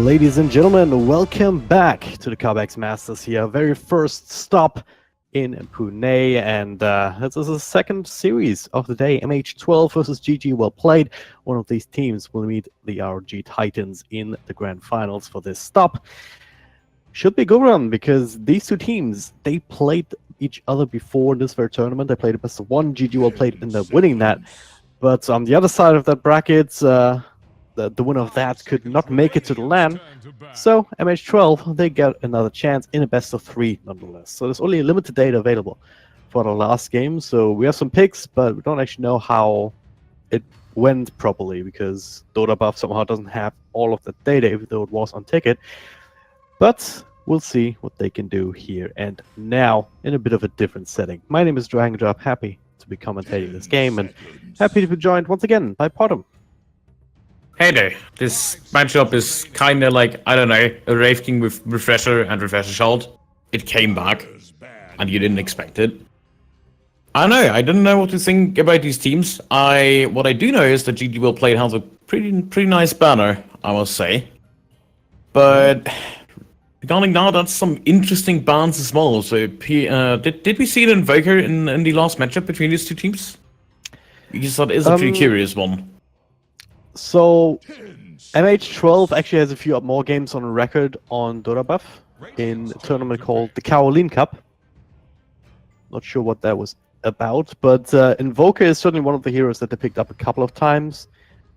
Ladies and gentlemen, welcome back to the Cobx Masters here. Very first stop in Pune, and this is the second series of the day. MH12 versus GG Wellplayed. One of these teams will meet the RG Titans in the grand finals for this stop. Should be a good one, because these two teams, they played each other before in this very tournament. They played a best of one. GG Wellplayed ended up winning that. But on the other side of that bracket, the winner of that could not make it to the LAN, so MH12, they get another chance in a best of three nonetheless. So there's only limited data available for the last game, so we have some picks, but we don't actually know how it went properly, because Dota2 somehow doesn't have all of that data, even though it was on ticket. But we'll see what they can do here and now in a bit of a different setting. My name is Dragondrop, happy to be commentating this game, and happy to be joined once again by Potom. Hey there, this matchup is kinda like, I don't know, a Wraith King with Refresher and Refresher Shard. It came back, and you didn't expect it. I don't know, I didn't know what to think about these teams. What I do know is that GG Wellplayed has a pretty nice banner, I must say. But regarding that, that's some interesting bans as well. So, did we see an Invoker in the last matchup between these two teams? Because that is a pretty curious one. So, MH12 actually has a few more games on record on Dota2 in a tournament called the Caroline Cup. Not sure what that was about, but Invoker is certainly one of the heroes that they picked up a couple of times.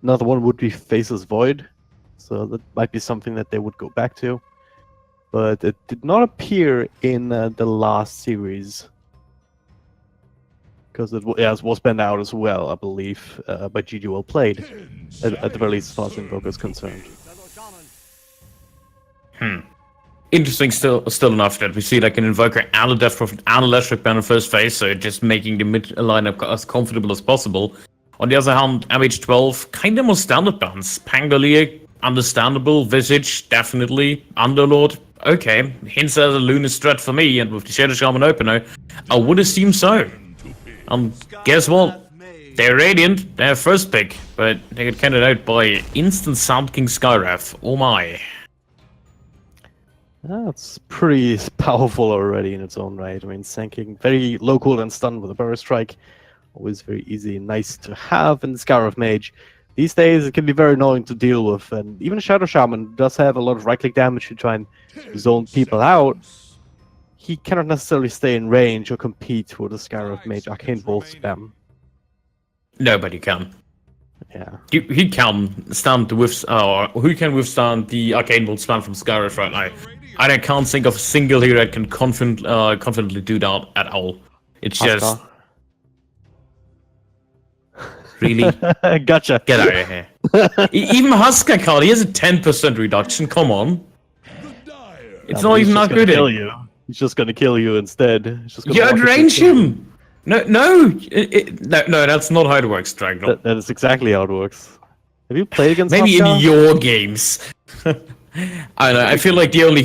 Another one would be Faceless Void, so that might be something that they would go back to. But it did not appear in the last series, because it was banned out as well, I believe, by GG Wellplayed, at the very least as far as Invoker is concerned. Interesting still enough that we see like an Invoker and a Death Prophet and a Electric banner first phase, so just making the mid lineup as comfortable as possible. On the other hand, MH12, kinda more standard bans. Pangolier, understandable. Visage, definitely. Underlord, okay. Hints as a Lunar threat for me, and with the Shadow Shaman opener, I would assume so. Guess what? They're Radiant, they're first pick, but they get counted out by instant Sand King Skywrath. Oh my. That's pretty powerful already in its own right. I mean, Sand King, very low cooldown stun with a Burrow Strike. Always very easy and nice to have in the Skywrath Mage. These days it can be very annoying to deal with, and even Shadow Shaman does have a lot of right-click damage to try and zone people out. He cannot necessarily stay in range or compete with the Skywrath Mage Arcane Bolt spam. Nobody can. Yeah. He can stand who can withstand the Arcane Bolt spam from Skywrath right now? I can't think of a single hero that can confidently do that at all. It's just... Really? Gotcha. Get out of here. Even Husker can't. He has a 10% reduction. Come on. It's not even that good. He's just gonna kill you instead. You outrange him! No, that's not how it works, Dragon. That is exactly how it works. Have you played against Maybe Husker? in your games. I don't know, I feel like the only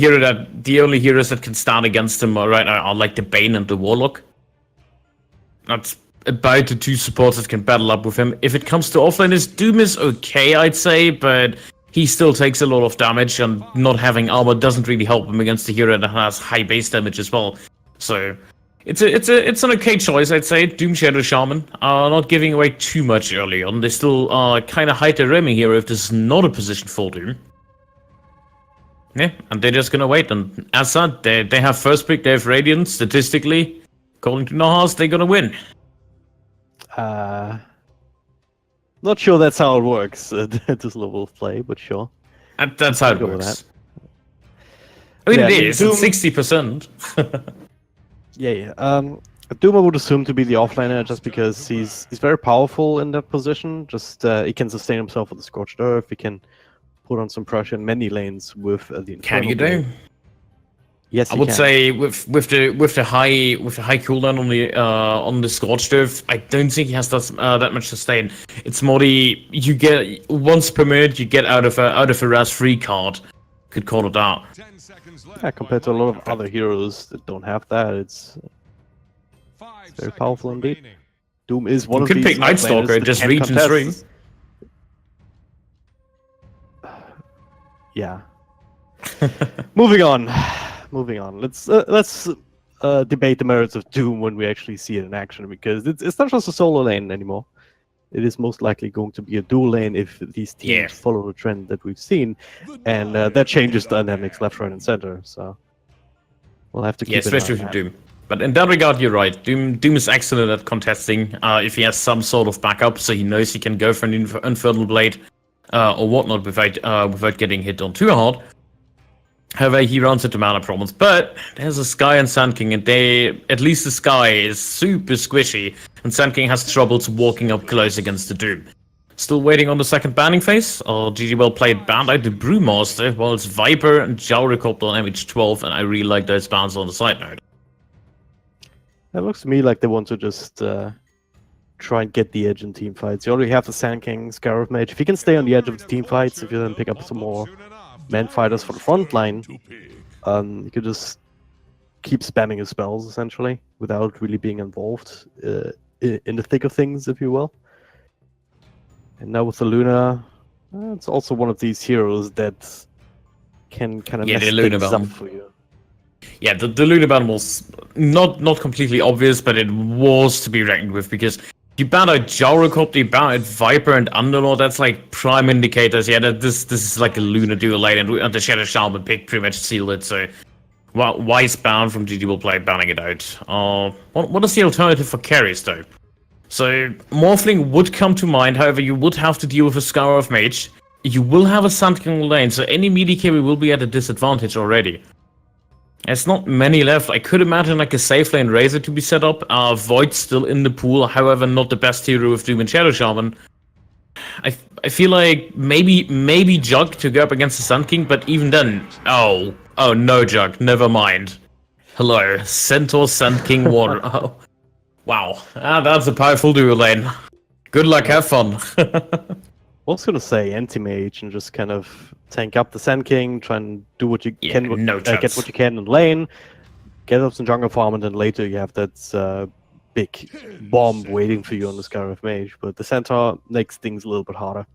heroes that can stand against him right now are like the Bane and the Warlock. That's about the two supports that can battle up with him. If it comes to offlaners, Doom is okay, I'd say, but he still takes a lot of damage, and not having armor doesn't really help him against the hero that has high base damage as well. So it's an okay choice, I'd say. Doom Shadow Shaman not giving away too much early on. They still kind of hide their roaming hero if this is not a position for Doom. Yeah, and they're just gonna wait. And as said, they have first pick. They have Radiant. Statistically, according to Nahas, they're gonna win. Not sure that's how it works at this level of play, but sure. That's how it works. I mean, it is. Doom... It's 60%. Yeah. Doom I would assume to be the offlaner, just because he's very powerful in that position. Just he can sustain himself with the Scorched Earth. He can put on some pressure in many lanes with the Infernal. Can you do? Yes, I would say with the high cooldown on the Scorched Earth, I don't think he has that much sustain. It's more you get once per minute you get out of a Raz free card. Could call it that. Yeah, compared to a lot of other heroes that don't have that, it's very powerful indeed. Doom is one of these. You could pick Night Stalker and just reach and string. Yeah. Moving on. Moving on. Let's debate the merits of Doom when we actually see it in action, because it's not just a solo lane anymore. It is most likely going to be a dual lane if these teams follow the trend that we've seen, and that changes dynamics left, right, and center. So we'll have to keep especially with Doom. But in that regard, you're right. Doom is excellent at contesting. If he has some sort of backup, so he knows he can go for an Infernal Blade or whatnot without getting hit on too hard. However, he runs into mana problems. But there's a Sky and Sand King, and at least the Sky is super squishy, and Sand King has troubles walking up close against the Doom. Still waiting on the second banning phase. GG Wellplayed banned out the Brewmaster, while it's Viper and Jowricopter on MH12, and I really like those bans on the side note. It looks to me like they want to just try and get the edge in team fights. You already have the Sand King, Scarab Mage. If you can stay on the edge of the team fights, if you then pick up some more man fighters for the front line, you could just keep spamming his spells, essentially, without really being involved in the thick of things, if you will. And now with the Luna, it's also one of these heroes that can kind of mess things up for you. Yeah, the Luna ban was not completely obvious, but it was to be reckoned with, because you ban out Jowricopter, you ban out Viper and Underlord. That's like prime indicators. Yeah, that this is like a Luna dual lane, and the Shadow Shaman pick pretty much sealed it. So, wise ban from GG Wellplayed banning it out. What is the alternative for carries though? So Morphling would come to mind. However, you would have to deal with a Scour of Mage. You will have a Sand King lane, so any melee carry will be at a disadvantage already. There's not many left. I could imagine like a safe lane Razor to be set up. Void still in the pool, however, not the best hero with Doom and Shadow Shaman. I feel like maybe Jug to go up against the Sun King, but even then, oh no Jug, never mind. Hello, Centaur Sun King 1. Oh, wow, that's a powerful duo lane. Good luck, have fun. I was gonna say anti-mage and just kind of tank up the Sand King, try and do what you can, get what you can in lane, get up some jungle farm, and then later you have that big bomb waiting for you on the Scarab Mage. But the Centaur makes things a little bit harder,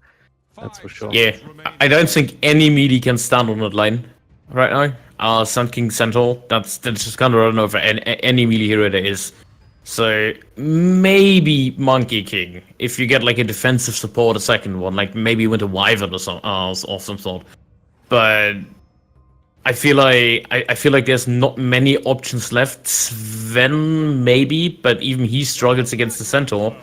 that's for sure. Yeah, I don't think any melee can stand on that lane right now. Sand King Centaur, that's just gonna run over any melee hero there is. So maybe Monkey King, if you get like a defensive support, a second one, like maybe Winter Wyvern or some sort. But I feel like there's not many options left. Sven maybe, but even he struggles against the Centaur.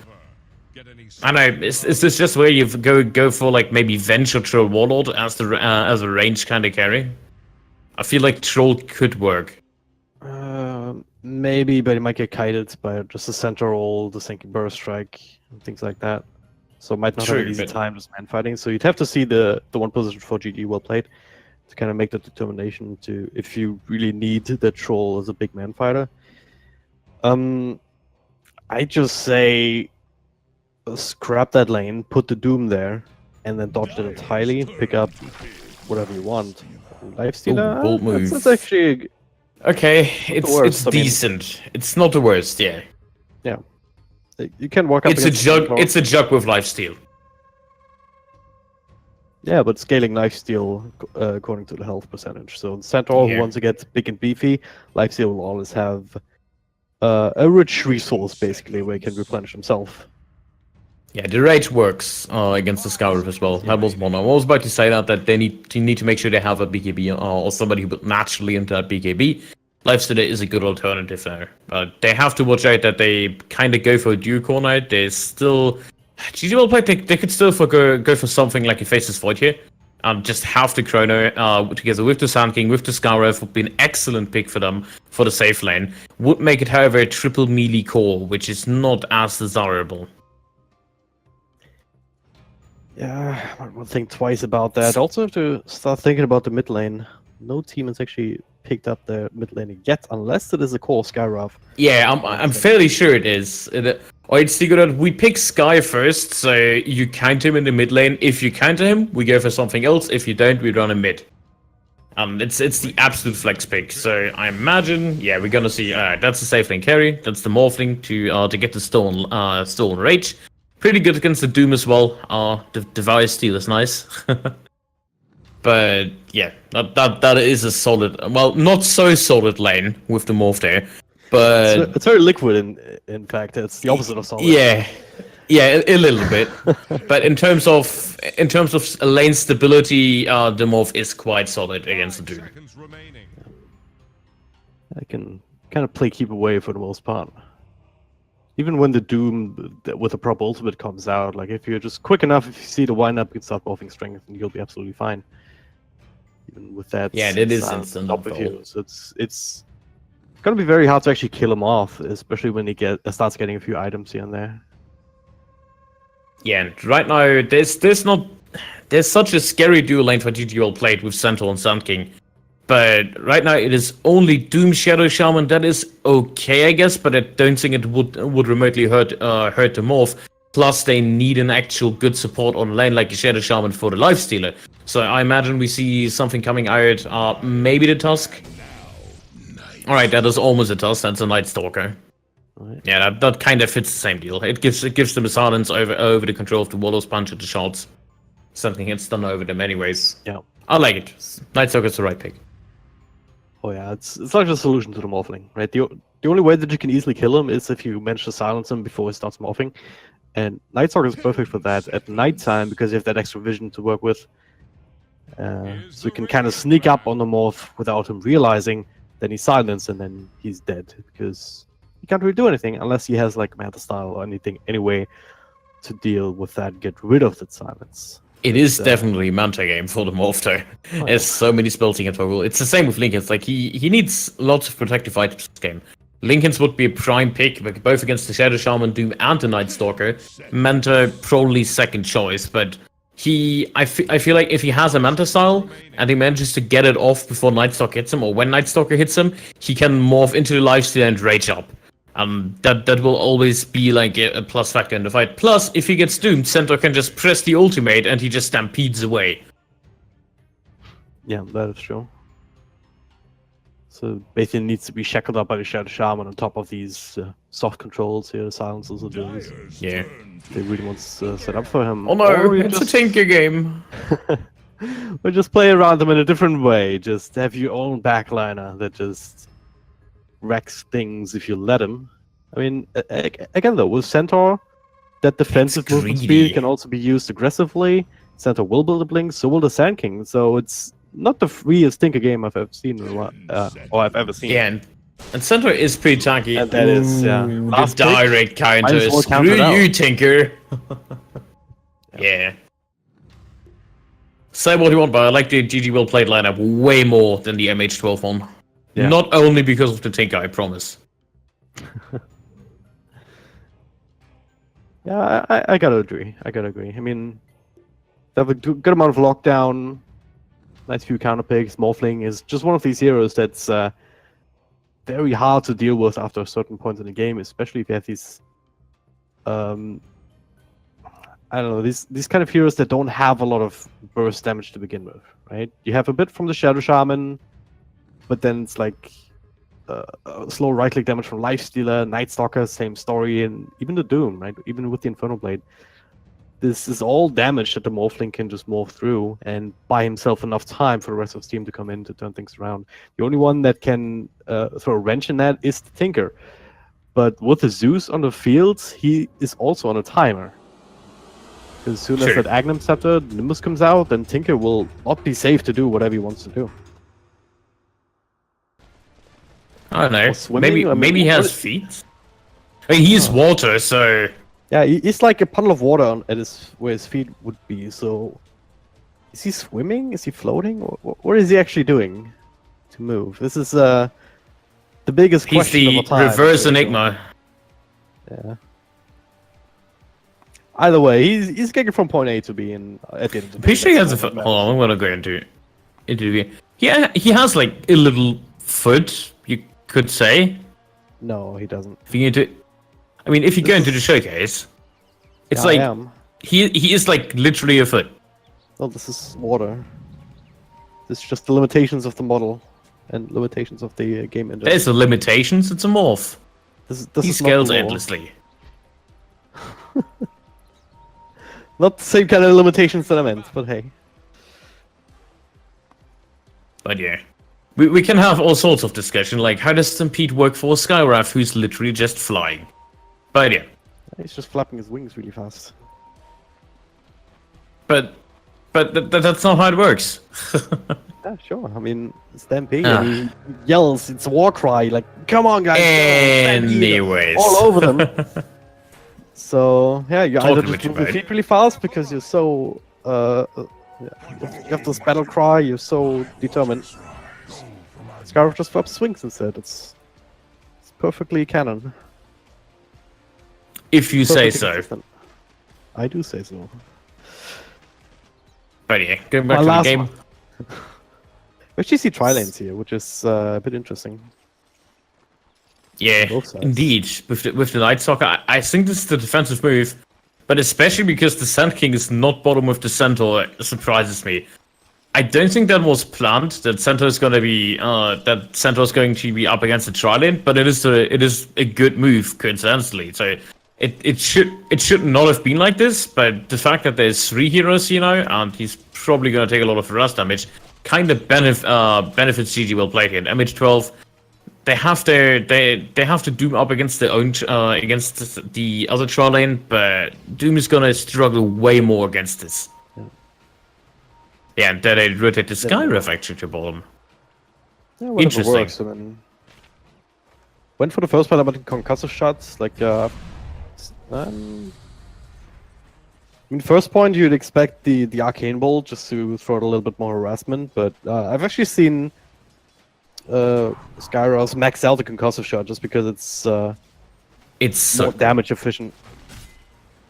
I know. Is this just where you go for like maybe Venture Troll Warlord as a range kind of carry? I feel like Troll could work. Maybe, but it might get kited by just a center roll, the sinking burst strike, and things like that. So it might not have an easy time just man fighting. So you'd have to see the one position for GG Wellplayed to kind of make that determination to if you really need that troll as a big man fighter. I just say scrap that lane, put the Doom there, and then dodge it entirely. Pick up whatever you want. Lifestealer. Bold move. That's actually. Okay, it's decent. It's not the worst, yeah. Yeah. You can walk up. It's a jug with lifesteal. Yeah, but scaling lifesteal according to the health percentage. So Centaur who wants to get big and beefy, lifesteal will always have a rich resource basically where he can replenish himself. Yeah, the rage works against the Scourge as well. That was one. I was about to say that they need to make sure they have a BKB or somebody who would naturally into that BKB. Lifesteal is a good alternative there. But they have to watch out that they kind of go for a duo now. They still... GG Wellplayed, they could still go for something like a Faceless Void here. Just have the Chrono together with the Sand King, with the Scourge would be an excellent pick for them for the safe lane. Would make it, however, a triple melee core, which is not as desirable. Yeah, I will think twice about that. Also have to start thinking about the mid lane. No team has actually picked up their mid lane yet, unless it is a core Skyrav. Yeah, I'm fairly sure it is. Alright, Sigurd, we pick Sky first, so you counter him in the mid lane. If you counter him, we go for something else. If you don't, we run a mid. It's the absolute flex pick. So I imagine, yeah, we're gonna see. That's the safe lane carry. That's the Morphling to get the stolen rage. Pretty good against the Doom as well. The Devour Steel is nice. But yeah, that is a solid, well, not so solid lane with the morph there, but It's very liquid. In fact, it's the opposite of solid. yeah, a little bit. But in terms of lane stability, the morph is quite solid against the Doom. I can kind of play keep away for the most part. Even when the Doom with a proper ultimate comes out, like if you're just quick enough, if you see the wind-up, you can start buffing strength and you'll be absolutely fine. Even with that, Yeah, it is instant top of you. So it's gonna be very hard to actually kill him off, especially when he starts getting a few items here and there. Yeah, and right now there's such a scary dual lane for GG Wellplayed with Centaur and Sand King. But right now it is only Doom Shadow Shaman. That is okay, I guess, but I don't think it would remotely hurt the morph. Plus, they need an actual good support on lane like a Shadow Shaman for the Lifestealer. So I imagine we see something coming out. Maybe the Tusk. All right, that is almost a Tusk. That's a Night Stalker. Right. Yeah, that kind of fits the same deal. It gives them a silence over the control of the Warlord's Punch and the shots. Something gets done over them anyways. Yeah. I like it. Night Stalker's the right pick. Oh yeah, it's like a solution to the morphling, right? The only way that you can easily kill him is if you manage to silence him before he starts morphing. And Night Stalker is perfect for that at nighttime because you have that extra vision to work with. So you can kind of sneak up on the morph without him realizing. Then he's silenced and then he's dead because he can't really do anything unless he has like Manta Style or anything anyway to deal with that, get rid of that silence. It is definitely a Manta game for the morph though. Oh, There's so many spells he can toggle. It's the same with Linken's. Like he needs lots of protective items this game. Linken's would be a prime pick, but both against the Shadow Shaman, Doom, and the Night Stalker. Manta probably second choice, but I feel like if he has a Manta style and he manages to get it off before Night Stalker hits him, or when Night Stalker hits him, he can morph into the Lifestealer and rage up. That will always be like a plus factor in the fight. Plus, if he gets doomed, Centaur can just press the ultimate and he just stampedes away. Yeah, that is true. So basically needs to be shackled up by the Shadow Shaman on top of these soft controls here, silencers and things. Yeah. They really want to set up for him. Oh no, it's a Tinker game. Or just play around them in a different way. Just have your own backliner that just wrecks things if you let him. I mean, again though, with Centaur, that defensive movement speed can also be used aggressively. Centaur will build a blink, so will the Sand King. So it's not the freest Tinker game I've ever seen, or I've ever seen. Yeah, and Centaur is pretty tanky. And that is, yeah. The direct counter. Well Screw you, Tinker. Yeah. Say what you want, but I like the GG Wellplayed lineup way more than the MH12 one. Yeah. Not only because of the Tinker, I promise. Yeah, I gotta agree. I mean, they have a good amount of lockdown, nice few counter picks. Morphling is just one of these heroes that's very hard to deal with after a certain point in the game, especially if you have these I don't know, these kind of heroes that don't have a lot of burst damage to begin with, right? You have a bit from the Shadow Shaman, but then it's like slow right-click damage from Lifestealer, Night Stalker, same story, and even the Doom, right? Even with the Infernal Blade. This is all damage that the Morphling can just morph through and buy himself enough time for the rest of his team to come in to turn things around. The only one that can throw a wrench in that is the Tinker. But with the Zeus on the field, he is also on a timer. As soon as that Agnum Scepter, Nimbus comes out, then Tinker will not be safe to do whatever he wants to do. I don't know. Maybe he has feet. I mean, he's water, so yeah, he's like a puddle of water at where his feet would be. So, is he swimming? Is he floating? What is he actually doing to move? This is the biggest question of all time. He's the reverse Enigma. Yeah. Either way, he's getting from point A to B, and at the end of the day, Pretty sure he has a foot. Hold on, I'm gonna go into the. Yeah, he has like a little foot, you could say. No, he doesn't. If you into, I mean, if you go into the showcase, it's like he is like literally a foot. Well, this is water. This is just the limitations of the model and limitations of the game industry. There's the limitations. It's a morph. He scales endlessly. Not the same kind of limitations that I meant, but hey. But yeah. We can have all sorts of discussion, like how does Stampede work for Skywrath, who's literally just flying? But yeah. He's just flapping his wings really fast. But that's not how it works. Yeah, sure. I mean, Stampede, he yells, it's a war cry, like, come on, guys. Anyways. All over them. So, yeah, you either Talking just with you, move your mate. feet really fast because you're so, you have this battle cry, you're so determined. Scarf just flaps swings instead. It's perfectly canon. If you say Perfectly so. consistent. I do say so. But yeah, going back My to the last game. one. We actually see tri-lanes here, which is a bit interesting. Yeah, Both sides. indeed. With the Night Stalker, I think this is the defensive move. But especially because the Sand King is not bottom with the Centaur, it surprises me. I don't think that was planned. That Centaur is going to be up against the tri-lane, but it is a good move coincidentally. So it should not have been like this. But the fact that there's 3 heroes, and he's probably going to take a lot of harass damage, kind of benefits GG Wellplayed here. MH12, they have to Doom up against their own against the other tri-lane, but Doom is gonna struggle way more against this. Yeah, and then they rotate the Skywrath actually to bottom. Yeah, whatever Interesting. works. I mean, went for the first part about concussive shots. Like, I mean, first point you'd expect the arcane bolt just to throw out a little bit more harassment, but I've actually seen Skyros max out the concussive shot just because it's So more damage efficient.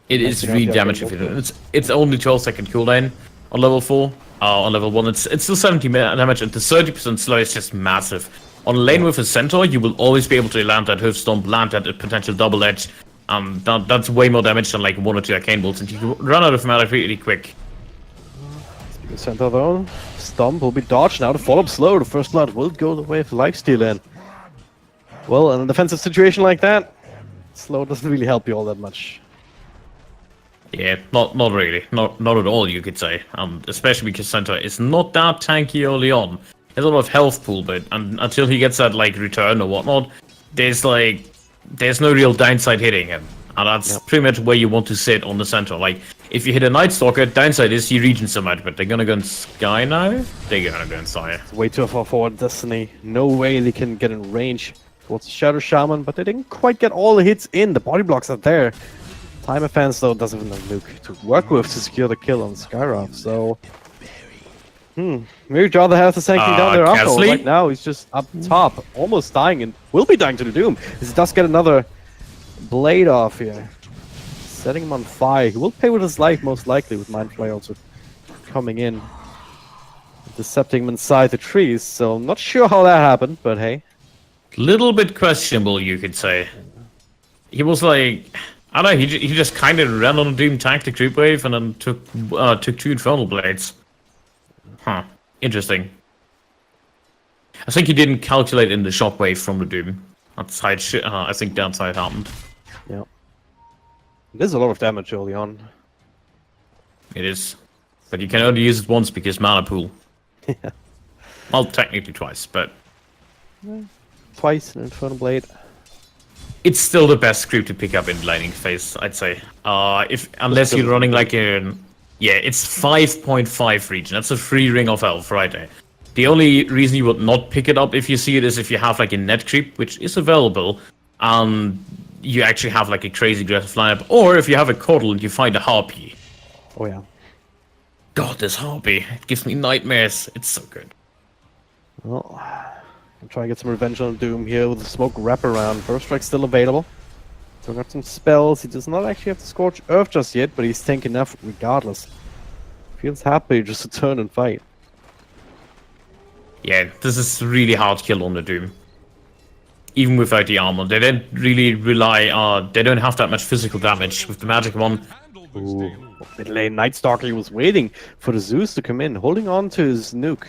it is maxing out really the damage arcane efficient. It's only 12-second cooldown on level 4. On level 1, it's still 70 damage, and the 30% slow is just massive. On lane with a Centaur, you will always be able to land that Hoof Stomp, land that potential double edge. That's way more damage than like 1 or 2 arcane bolts, and you can run out of mana really quick. Speaking of Centaur though, Stomp will be dodged now. The follow-up slow. The first blood will go the way of lifesteal in. Well, in a defensive situation like that, slow doesn't really help you all that much. Yeah, not really, not at all, you could say. Especially because Centaur is not that tanky early on. He has a lot of health pool, but until he gets that like return or whatnot, there's no real downside hitting him, and that's pretty much where you want to sit on the Centaur. Like if you hit a Night Stalker, downside is he regen so much, but they're gonna go in Sky now. They're gonna go in Sky. It's way too far forward, Destiny. No way they can get in range towards the Shadow Shaman, but they didn't quite get all the hits in. The body blocks are there. Time Offense, though, doesn't have enough nuke to work with to secure the kill on Skyroth, so... maybe you'd rather have the Sand King down there after all. Kesley? Right now, he's just up top, almost dying, and will be dying to the Doom. He does get another blade off here. Setting him on fire. He will pay with his life, most likely, with Mind Flare also coming in. Decepting him inside the trees, so I'm not sure how that happened, but hey. Little bit questionable, you could say. He was like... I don't know, he just kind of ran on a Doom, tanked the creep wave, and then took 2 Infernal Blades. Huh. Interesting. I think he didn't calculate in the shockwave from the Doom. That's how I think downside happened. Yeah. There's a lot of damage early on. It is. But you can only use it once because mana pool. Yeah. Well, technically twice, but... Twice an Infernal Blade. It's still the best creep to pick up in lightning phase, I'd say. Unless you're running like a... Yeah, it's 5.5 region. That's a free ring of health right there. The only reason you would not pick it up if you see it is if you have like a net creep, which is available, and you actually have like a crazy aggressive lineup, or if you have a Caudal and you find a Harpy. Oh yeah. God, this Harpy, it gives me nightmares. It's so good. Well, I'm trying to get some revenge on Doom here with the smoke wraparound. First strike still available. So got some spells. He does not actually have to Scorch Earth just yet, but he's tank enough regardless. Feels happy just to turn and fight. Yeah, this is really hard kill on the Doom. Even without the armor, they don't really rely. They don't have that much physical damage with the magic one. Ooh. Mid lane Night Stalker, he was waiting for the Zeus to come in, holding on to his nuke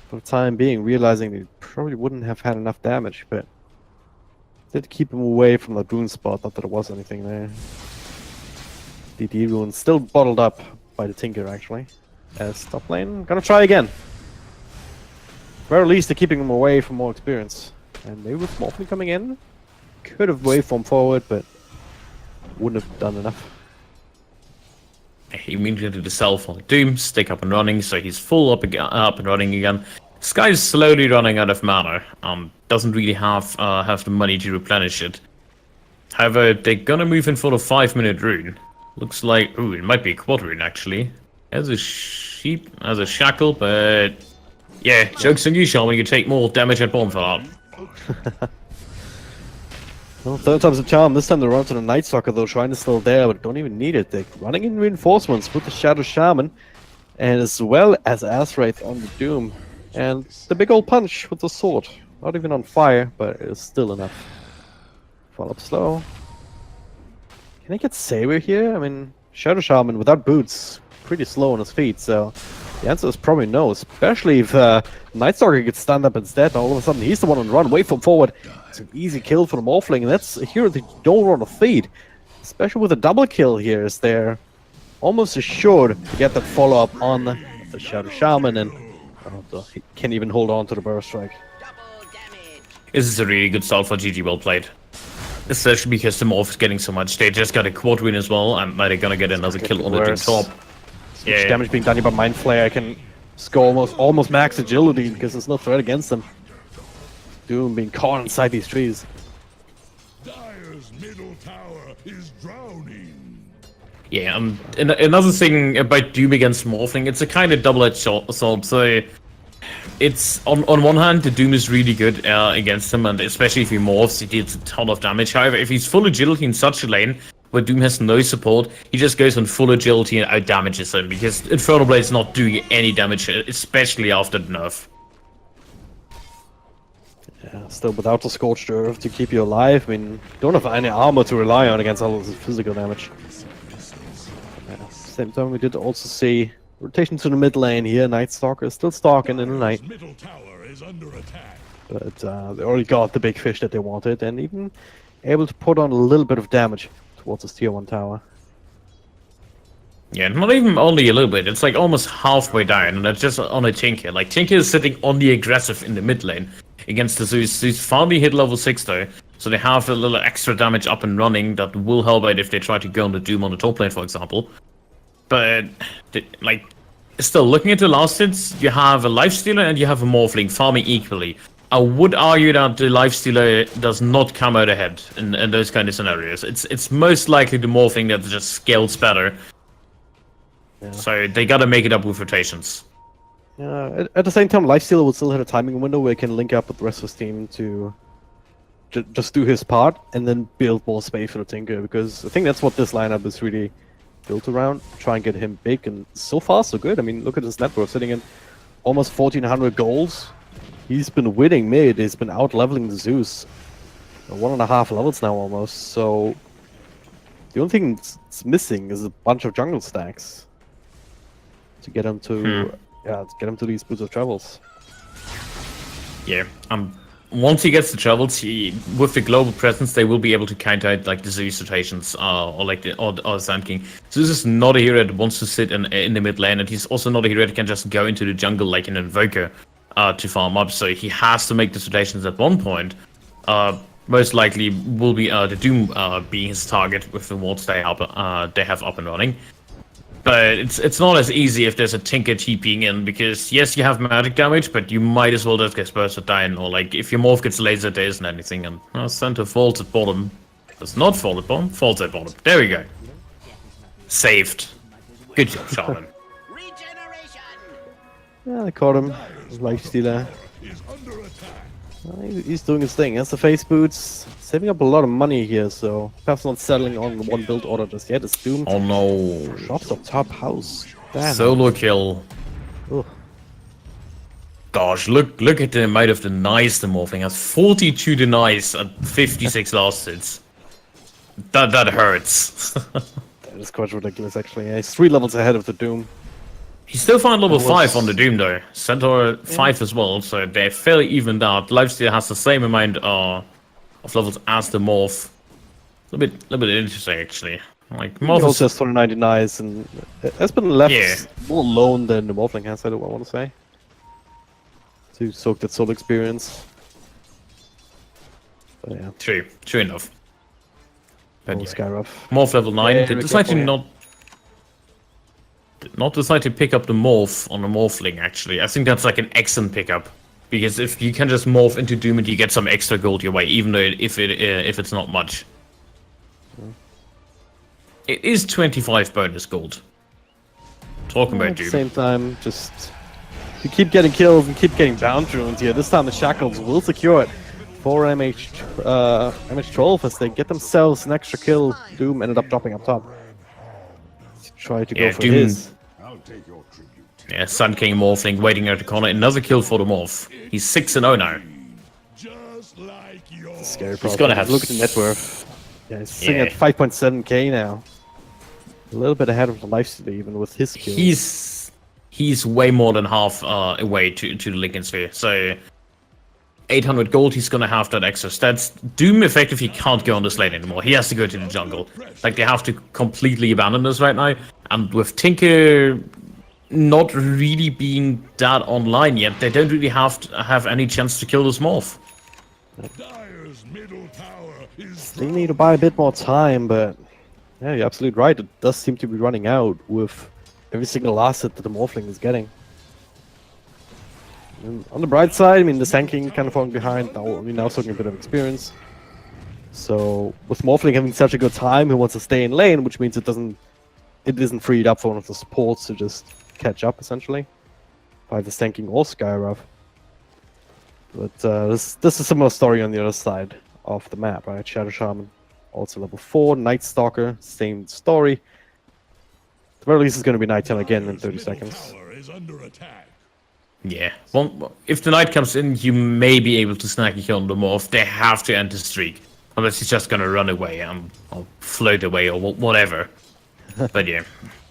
for the time being, realizing he probably wouldn't have had enough damage, but did keep him away from the rune spot. Not that there was anything there. DD rune still bottled up by the Tinker actually. As top lane, gonna try again. very least, they're keeping him away for more experience. And maybe with Morphling coming in, could have waveformed forward, but wouldn't have done enough. He immediately did the self on Doom, stick up and running, so he's full up and running again. This guy's slowly running out of mana. Doesn't really have the money to replenish it. However, they're gonna move in for the 5-minute rune. Looks like, ooh, it might be a quad rune actually. As a sheep, as a shackle, but yeah, joke's on you, Shaman. You take more damage at bomb for that. Well, third time's a charm. This time they run to the Night Stalker, though. Shrine is still there, but don't even need it. They're running in reinforcements with the Shadow Shaman, and as well as Azwraith on the Doom. And the big old punch with the sword. Not even on fire, but it's still enough. Fall up slow. Can I get Saber here? I mean, Shadow Shaman without boots, pretty slow on his feet, so the answer is probably no, especially if Night Stalker gets stand up instead. All of a sudden, he's the one on the run, wait from forward. It's an easy kill for the Morphling, and that's a hero that you don't want to feed. Especially with a double kill here, as they're almost assured to get that follow-up on the Shadow Shaman, and he can't even hold on to the Burst Strike. This is a really good start for GG Wellplayed. Especially because the Morph is getting so much. They just got a quad win as well, and now they're gonna get another kill on the top. Yeah. Damage being done here by Mind Flayer. I can score almost max agility because there's no threat against them. Doom being caught inside these trees. Dire's middle tower is drowning. Yeah, another thing about Doom against Morphling, it's a kind of double-edged sword. So it's on one hand, the Doom is really good against him, and especially if he morphs, he deals a ton of damage. However, if he's full agility in such a lane where Doom has no support, he just goes on full agility and out damages him because Infernal Blade's not doing any damage, especially after the nerf. Yeah, still without the Scorched Earth to keep you alive. I mean, don't have any armor to rely on against all of this physical damage. Yeah, same time, we did also see rotation to the mid lane here. Night Stalker is still stalking in the night. Middle tower is under attack. But they already got the big fish that they wanted, and even able to put on a little bit of damage towards this tier 1 tower. Yeah, not even only a little bit, it's like almost halfway down, and that's just on a Tinker. Like, Tinker is sitting on the aggressive in the mid lane against the Zeus. Zeus finally hit level 6 though, so they have a little extra damage up and running that will help out if they try to go on the Doom on the top lane, for example. But, like, still, looking at the last hits, you have a Lifestealer and you have a Morphling farming equally. I would argue that the Lifestealer does not come out ahead in those kind of scenarios. It's most likely the Morphling that just scales better. Yeah. So they gotta make it up with rotations. At the same time, Lifestealer will still have a timing window where he can link up with the rest of his team to just do his part and then build more space for the Tinker, because I think that's what this lineup is really built around. Try and get him big, and so far so good. I mean, look at his net worth, sitting in almost 1,400 goals. He's been winning mid, he's been out-leveling the Zeus. 1.5 levels now almost, so the only thing that's missing is a bunch of jungle stacks to get him to these boots of travels. Yeah, once he gets the travels, with the global presence, they will be able to count out like the Zeus rotations or Sand King. Zeus is not a hero that wants to sit in the mid lane, and he's also not a hero that can just go into the jungle like an Invoker to farm up. So he has to make the rotations at one point. Most likely will be the Doom being his target with the wards they have up and running. But it's not as easy if there's a Tinker TPing in, because yes, you have magic damage, but you might as well just get bursted down, or like if your morph gets lasered, there isn't anything, and center falls at bottom. Does not fall at bottom, falls at bottom. There we go. Saved. Good job, Shaman. Yeah, they caught him. Lifestealer. He's doing his thing. Has the face boots, saving up a lot of money here, so perhaps not settling on the one build order just yet. It's Doom. Oh no. Drops up top house. Damn. Solo kill. Ugh. Gosh, look at the amount of denies the Morphling has. 42 denies at 56 last hits. That hurts. That is quite ridiculous, actually. Yeah, he's 3 levels ahead of the Doom. He's still found level 5 on the Doom though. Centaur 5 as well, so they're fairly evened out. Lifesteal has the same amount of levels as the Morph. A little bit interesting actually. Like Morph also has 29 denies and has been left more alone than the Morphling has, I want to say. to soak that soul experience. But yeah, True enough. But oh, yeah. Skyruff. Morph level 9. Yeah, They we decided go to not decide to pick up the morph on a morphling. Actually, I think that's like an excellent pickup, because if you can just morph into Doom and you get some extra gold your way, even though if it's not much. It is 25 bonus gold. Talking about At the Doom. same time, just you keep getting kills and keep getting bound runes here. This time the Shackles will secure it for MH12 as they get themselves an extra kill. Doom ended up dropping up top. Try to go for Doom. his. I'll take your tribute. Yeah, Sun King morphling waiting out the corner. Another kill for the morph. He's 6-0 now. Just like your Scary He's problem. gonna have Look at the net worth. Yeah, he's sitting Yeah. at 5.7k now. A little bit ahead of the lifesteal even with his kills. He's way more than half away to the Lincoln Sphere. So 800 gold, he's gonna have that extra stats. Doom effectively can't go on this lane anymore. He has to go to the jungle. Like, they have to completely abandon this right now. And with Tinker not really being that online yet, they don't really have any chance to kill this morph. Dire's middle tower is They need to buy a bit more time, but yeah, you're absolutely right. It does seem to be running out with every single asset that the Morphling is getting. And on the bright side, I mean, the Sand King kind of falling behind. Now talking a bit of experience. So with Morphling having such a good time, he wants to stay in lane, which means it isn't freed up for one of the supports to just catch up essentially by the Sand King or Skyruff. But this is a similar story on the other side of the map, right? Shadow Shaman, also level 4, Night Stalker, same story. At the very least, it's going to be nighttime again in 30 seconds. tower is under attack. Yeah. Well, if the night comes in, you may be able to snag a kill on the morph. They have to end the streak. Unless he's just gonna run away or float away or whatever. But yeah.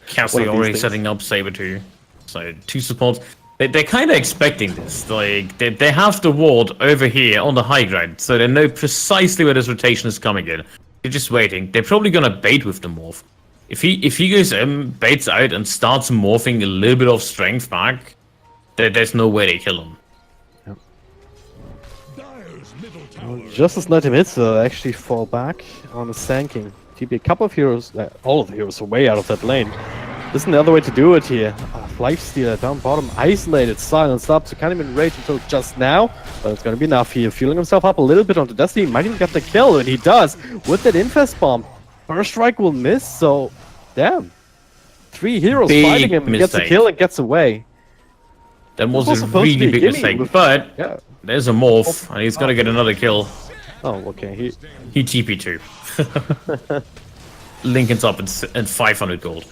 Cassie One of these already things. setting up Saber 2. So 2 supports. They're kind of expecting this. Like, they have the ward over here on the high ground. So they know precisely where this rotation is coming in. They're just waiting. They're probably gonna bait with the morph. If he goes in, baits out, and starts morphing a little bit of strength back, there's no way they kill him. Dire's middle tower Just as Natimitsu actually fall back on the Sand King. TP a couple of heroes, all of the heroes are way out of that lane. There's another way to do it here. Lifestealer down bottom, isolated, silenced up, so can't even rage until just now. But it's gonna be enough here. Fueling himself up a little bit onto Destiny, might even get the kill, and he does with that Infest Bomb. First strike will miss, so damn. 3 heroes Big fighting him, gets a mistake. kill and gets away. That was was a supposed to be really a big gimme mistake. with- But Yeah. there's a morph, and he's gonna get another kill. Oh, okay. He TP too. Lincoln's up in 500 gold.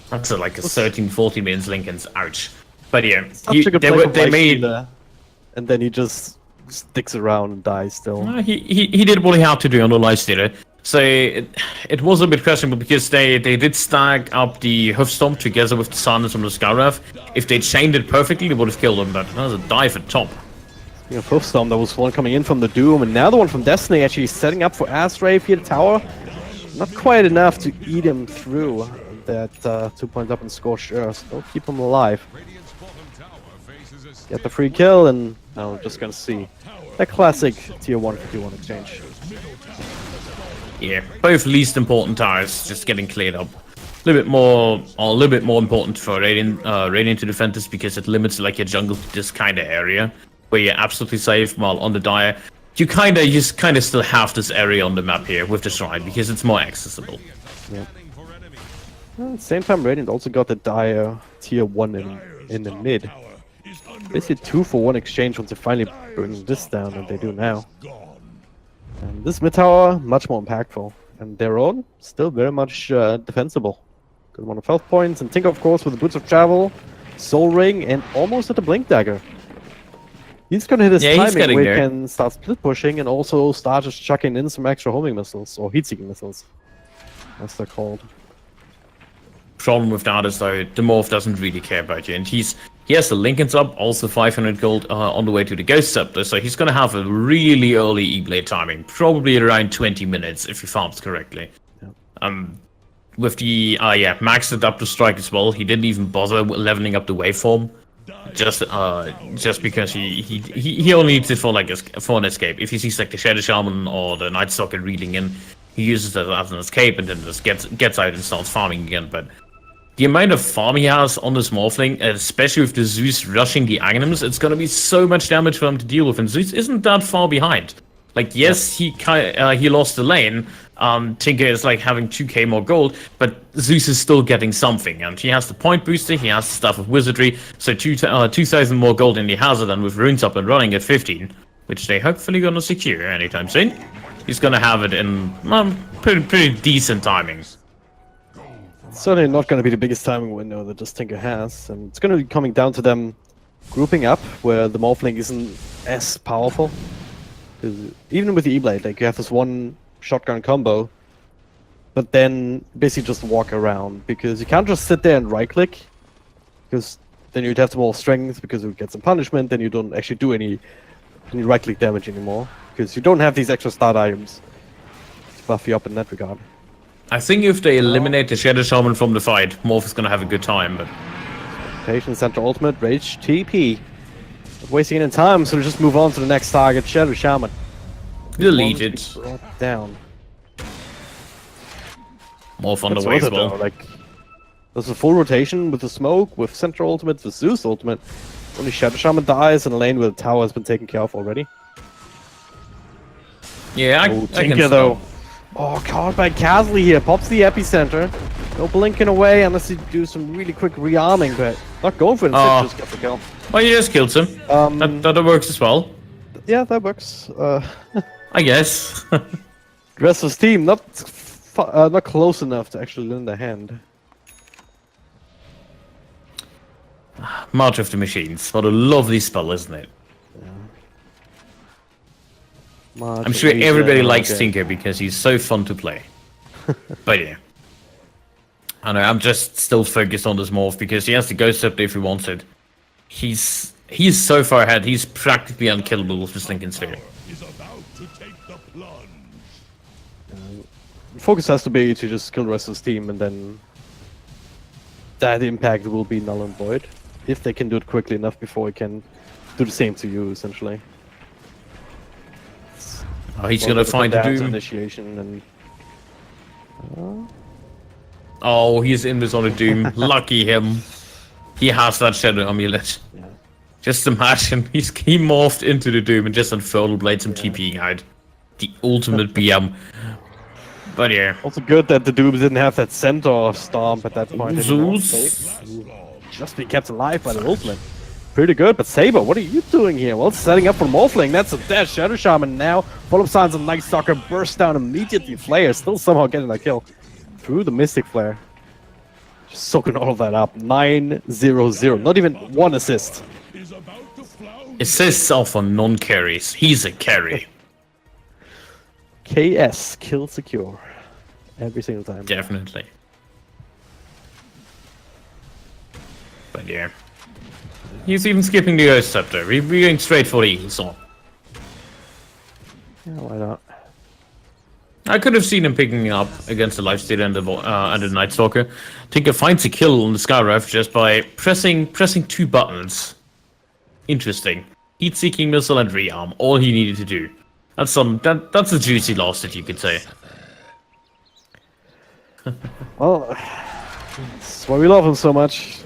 That's like a 13-14 minutes Lincoln's. Ouch. But yeah, Such a good play from they made. Lifestealer, and then he just sticks around and dies still. He did what he had to do on the Lifestealer. So it was a bit questionable because they did stack up the Hoofstomp together with the Silence from the Skyrath. If they chained it perfectly, they would have killed him, but that was a dive at top. You know, Hoofstorm, there was one coming in from the Doom, and now the one from Destiny actually setting up for Asrave here, the tower. Not quite enough to eat him through that 2 points up in Scorched Earth. Don't keep him alive. Get the free kill, and now we're just gonna see a classic tier 1 for tier 1 exchange. Yeah, both least important towers just getting cleared up. A little bit more important for Radiant to defend this because it limits like your jungle to this kind of area where you're absolutely safe. While on the Dire, you kind of still have this area on the map here with the shrine because it's more accessible. Yeah. Well, at the same time, Radiant also got the Dire tier 1 in the mid. tower is under Basically 2 for 1 exchange once they finally bring this down, and they do now. gone. And this mid tower, much more impactful. And their own, still very much defensible. Good amount of health points, and Tinker, of course, with the Boots of Travel, Soul Ring, and almost at the Blink Dagger. He's gonna hit his Yeah, he's timing getting where he there. can start split pushing and also start just chucking in some extra homing missiles, or heat-seeking missiles, as they're called. Problem with that is though the morph doesn't really care about you, and he has the Lincoln's up, also 500 gold on the way to the Ghost Scepter, so he's gonna have a really early E-Blade timing, probably around 20 minutes if he farms correctly. Yeah. With the maxed it up to strike as well, he didn't even bother leveling up the waveform. Just because he only needs it for like for an escape. If he sees like the Shadow Shaman or the Night Stalker reeling in, he uses that as an escape and then just gets out and starts farming again. But the amount of farm he has on this Morphling, especially with the Zeus rushing the items, it's gonna be so much damage for him to deal with. And Zeus isn't that far behind. Like, yes, he lost the lane. Tinker is like having 2k more gold, but Zeus is still getting something. And he has the point booster, he has the stuff of wizardry, so 2,000 more gold in the hazard, and with runes up and running at 15, which they hopefully gonna secure anytime soon. He's gonna have it in pretty decent timing. It's certainly not going to be the biggest timing window that this Tinker has, and it's going to be coming down to them grouping up, where the Morphling isn't as powerful. 'Cause even with the E-Blade, like, you have this one shotgun combo, but then basically just walk around, because you can't just sit there and right-click, because then you'd have some more strength, because you would get some punishment, then you don't actually do any right-click damage anymore, because you don't have these extra start items to buff you up in that regard. I think if they eliminate the Shadow Shaman from the fight, Morph is gonna have a good time, but... Patient Center Ultimate, Rage TP. Not wasting any time, so just move on to the next target, Shadow Shaman. Delete it. Brought down. Morph on the That's way worth as it, well. though. Like, there's a full rotation with the smoke, with Central Ultimate, with Zeus Ultimate. Only Shadow Shaman dies in a lane where the tower has been taken care of already. Yeah, I Tinker can though. Oh, caught by Casley here. Pops the epicenter. No blinking away unless you do some really quick rearming, but not going for it. Instead, just get the kill. Well, you just killed him. That works as well. Yeah, that works. I guess. The rest of his team not close enough to actually lend a hand. March of the Machines. What a lovely spell, isn't it? I'm sure everybody likes Tinker because he's so fun to play. But yeah. I know, I'm just still focused on this morph because he has the Ghost Scepter if he wants it. He's so far ahead, he's practically unkillable with his Lincoln Sphere. Is about to take the plunge. Focus has to be to just kill the rest of his team, and then that impact will be null and void. If they can do it quickly enough before he can do the same to you, essentially. Oh, he's gonna find a Doom. Initiation and... Oh, he's in this on a Doom. Lucky him. He has that Shadow Amulet. Yeah. Just imagine, he morphed into the Doom and just Infernal Blades him TPing out. The ultimate BM. But yeah. Also good that the Dooms didn't have that Centaur stomp at that point. Zeus. Just be kept alive by the ultimate. Pretty good, but Saber, what are you doing here? Well, setting up for Morphling. That's a dash. Shadow Shaman now. Full-up signs of Night Stalker burst down immediately. Flare still somehow getting that kill through the Mystic Flare. Just soaking all of that up. 9-0-0. Not even one assist. Assists are for non-carries. He's a carry. KS, kill secure. Every single time. Definitely. But yeah. He's even skipping the Ghost Scepter. We're going straight for the Eagle Sword. Yeah, why not? I could have seen him picking up against the Lifestealer and the Night Stalker. Tinker finds a kill on the Skyrev just by pressing 2 buttons. Interesting. Heat-seeking missile and rearm. All he needed to do. That's a juicy loss that you could say. Well, that's why we love him so much.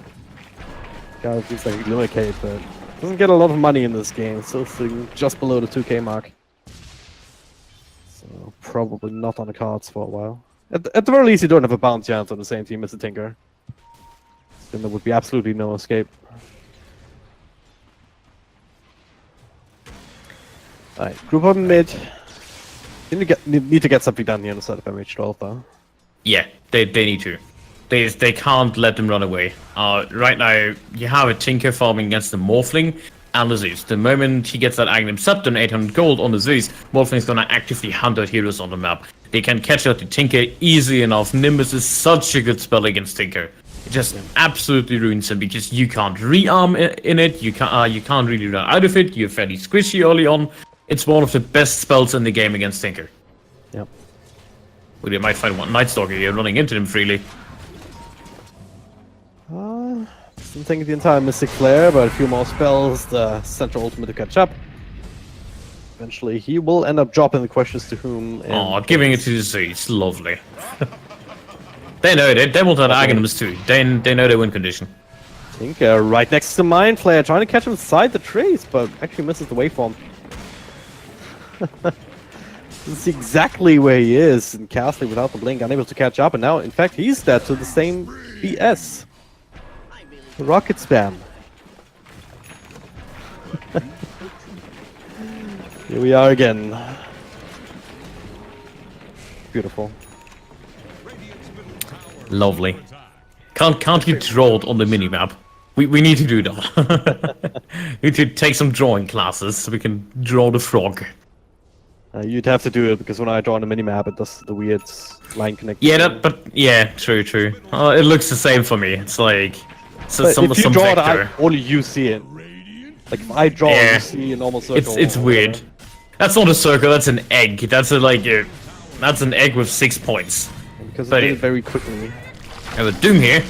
Guy feels like Lunicate, but doesn't get a lot of money in this game. Still sitting just below the 2k mark. So probably not on the cards for a while. At the very least, you don't have a bounty chance on the same team as the Tinker. Then there would be absolutely no escape. Alright, group up in mid. Need to get something done here on the side of MH12 though. Yeah, they need to. They can't let them run away. Right now, you have a Tinker farming against the Morphling and the Zeus. The moment he gets that Aghanim Scepter and 800 gold on the Zeus, Morphling's gonna actively hunt out heroes on the map. They can catch out the Tinker easily enough. Nimbus is such a good spell against Tinker. It just absolutely ruins him because you can't rearm in it. You can't really run out of it. You're fairly squishy early on. It's one of the best spells in the game against Tinker. Yep. Well, you might find one Night Stalker here running into them freely. Doesn't think the entire Mystic Flare, but a few more spells, the Central Ultimate to catch up. Eventually, he will end up dropping the questions to whom. Oh, giving it to the Zeus. Lovely. They know it. They want that Aghanim's too. They know their win condition. Tinker right next to Mind Flayer, trying to catch him inside the trees, but actually misses the waveform. Doesn't see exactly where he is, and Castley without the blink, unable to catch up, and now, in fact, he's dead to the same BS. Rocket spam. Here we are again. Beautiful. Lovely. Can't get drawed on the minimap. We need to do that. We need to take some drawing classes so we can draw the frog. You'd have to do it because when I draw on the minimap, it does the weird line connection. Yeah, true. It looks the same for me. It's like some if you draw vector. it, only you see it. Like if I draw, you see a normal circle. It's weird. That's not a circle. That's an egg. That's that's an egg with 6 points. Because it did it very quickly. And the Doom here.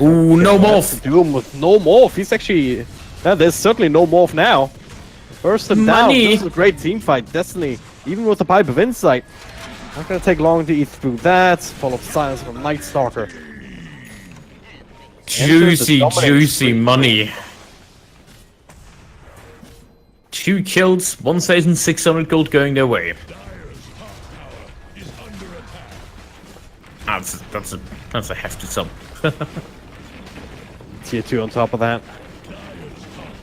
Ooh, no morph. Doom with no morph. He's actually. There's certainly no morph now. First and down. This is a great team fight. Destiny, even with the Pipe of Insight. Not gonna take long to eat through that. Follow silence from Night Stalker. Juicy money. 2 kills, 1,600 gold going their way. That's a hefty sum. Tier 2 on top of that.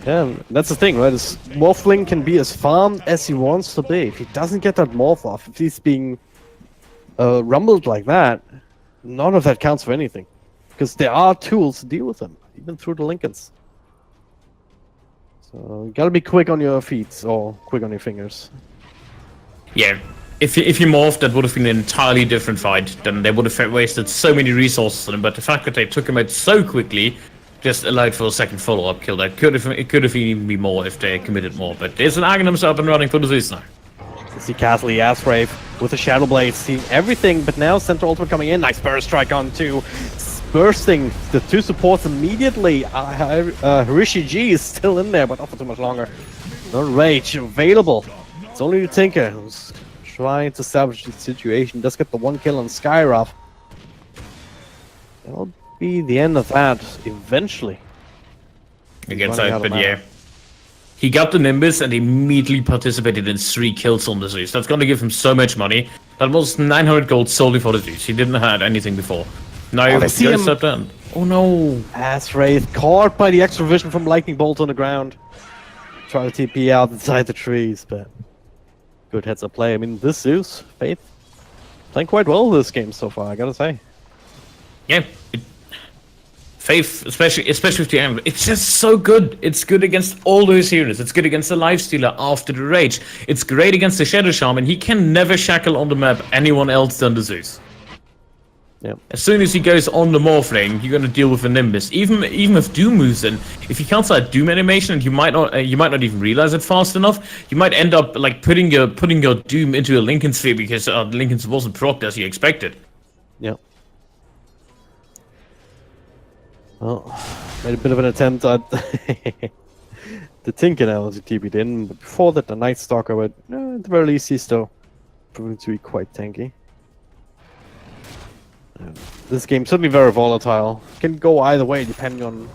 Yeah, that's the thing, right? Is Morphling can be as farmed as he wants to be. If he doesn't get that morph off, if he's being rumbled like that, none of that counts for anything. Because there are tools to deal with them, even through the Lincolns. So you gotta be quick on your feet, or quick on your fingers. Yeah, if you morphed, that would have been an entirely different fight. Then they would have wasted so many resources on him. But the fact that they took him out so quickly just allowed for a second follow-up kill. It could have even been more if they committed more. But there's an Aghanim's up and running for the Zeus now. You see Castley, Asrave with the Shadow Blade, seeing everything, but now Central Ultimate coming in. Nice burst strike on 2. Bursting the 2 supports immediately. Harishi G is still in there, but not for too much longer. No Rage available. It's only Tinker who's trying to salvage the situation. Does get the 1 kill on Skyroth. That'll be the end of that eventually. Against that, but yeah. He got the Nimbus and immediately participated in 3 kills on the Zeus. That's gonna give him so much money. That was 900 gold solely for the Zeus. He didn't have anything before. Now they see him. Step down. Oh no! Wraith caught by the extra vision from Lightning Bolt on the ground. Try to TP out inside the trees, but good heads up play. I mean, this Zeus, Faith, playing quite well this game so far, I gotta say. Yeah, Faith, especially with the Amulet, it's just so good. It's good against all those heroes. It's good against the Lifestealer after the Rage. It's great against the Shadow Shaman. He can never shackle on the map anyone else than the Zeus. Yep. As soon as he goes on the Morphling, you're gonna deal with a Nimbus. Even if Doom moves in, if you cancel that Doom animation, and you might not even realize it fast enough, you might end up like putting your Doom into a Lincoln Sphere because Lincoln's wasn't procced as you expected. Yep. Well, made a bit of an attempt at the Tinker now as he TP'd in, but before that the Night Stalker, but at the very least he's still proving to be quite tanky. This game certainly very volatile. Can go either way depending on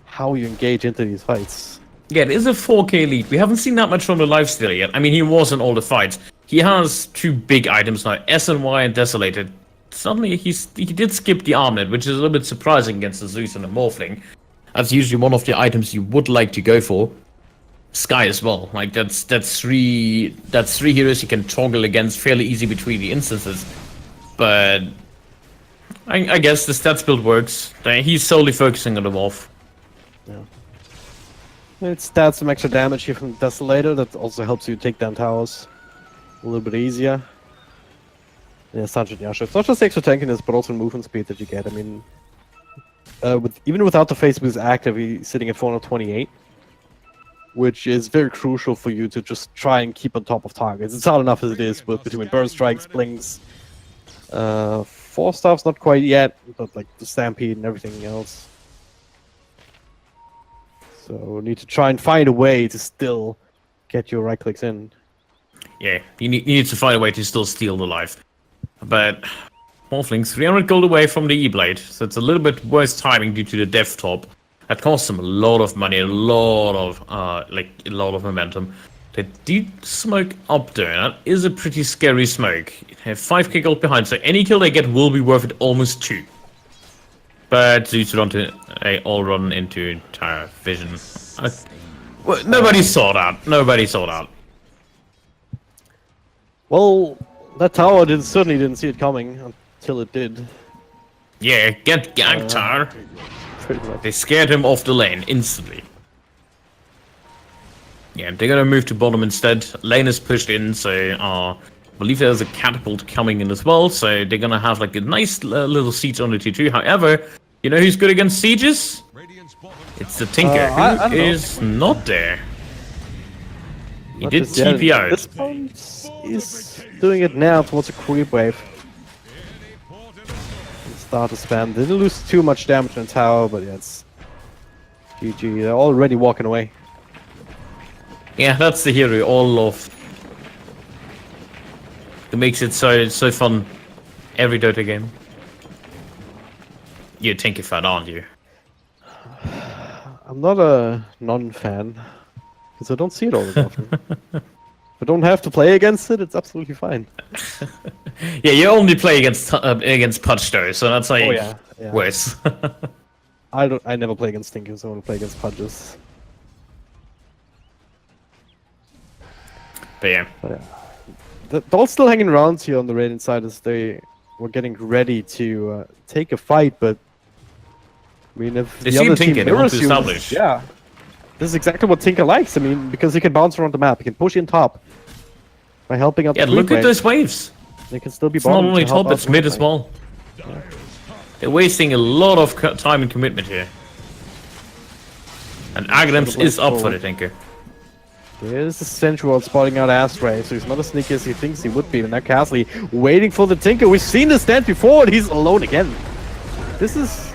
how you engage into these fights. Yeah, it is a 4K lead. We haven't seen that much from the Lifestealer yet. I mean, he was in all the fights. He has 2 big items now, SNY and Desolated. Suddenly, he did skip the Armlet, which is a little bit surprising against the Zeus and the Morphling. That's usually one of the items you would like to go for. Sky as well. Like that's 3 heroes you can toggle against fairly easy between the instances. But I guess the stats build works. He's solely focusing on the Wolf. Yeah. It stats some extra damage here from Desolator. That also helps you take down towers a little bit easier. Yeah, Sanjit Yasha. It's not just extra tankiness, but also movement speed that you get. I mean, even without the face boost active, he's sitting at 428, which is very crucial for you to just try and keep on top of targets. It's hard enough as it is, but between burn strikes, blinks, 4 staffs not quite yet, but like the Stampede and everything else. So we need to try and find a way to still get your right clicks in. Yeah, you need to find a way to still steal the life. But Morphling's 300 gold away from the E-Blade, so it's a little bit worse timing due to the death top. That costs them a lot of money, a lot of momentum. They did smoke up there. That is a pretty scary smoke. They have 5k gold behind, so any kill they get will be worth it almost 2. But Zeus they all run into Tire Vision. Well, nobody saw that. Nobody saw that. Well, that tower certainly didn't see it coming until it did. Yeah, get ganked, Tire. Pretty much. They scared him off the lane instantly. Yeah, they're gonna move to bottom instead. Lane is pushed in, so I believe there's a catapult coming in as well, so they're gonna have like a nice little siege on the T2. However, you know who's good against sieges? It's the Tinker, who is not there. He did TP At out. this point, he's doing it now towards a creep wave. Start to spam. Didn't lose too much damage on tower, but yeah, it's GG. They're already walking away. Yeah, that's the hero you all love. It makes it so fun every Dota game. You're a Tinker fan, aren't you? I'm not a non-fan, because I don't see it all that often. If I don't have to play against it, it's absolutely fine. Yeah, you only play against Pudge though, so that's like Yeah. worse. I never play against Tinkers, I only play against Pudges. But yeah. They're all still hanging around here on the Radiant side as they were getting ready to take a fight, but I mean, if They the seem other team Tinker, they want mirrors to you, establish. yeah, this is exactly what Tinker likes. I mean, because he can bounce around the map, he can push in top by helping out. Yeah, the look creep at wave. those waves. They can still be It's not bottom only to help top, out it's the mid creep as wave. well. They're wasting a lot of time and commitment here. And Aghanems is up for the Tinker. There's the Sensual spotting out Astray, so he's not as sneaky as he thinks he would be. And now Castley waiting for the Tinker. We've seen this stand before, and he's alone again. This is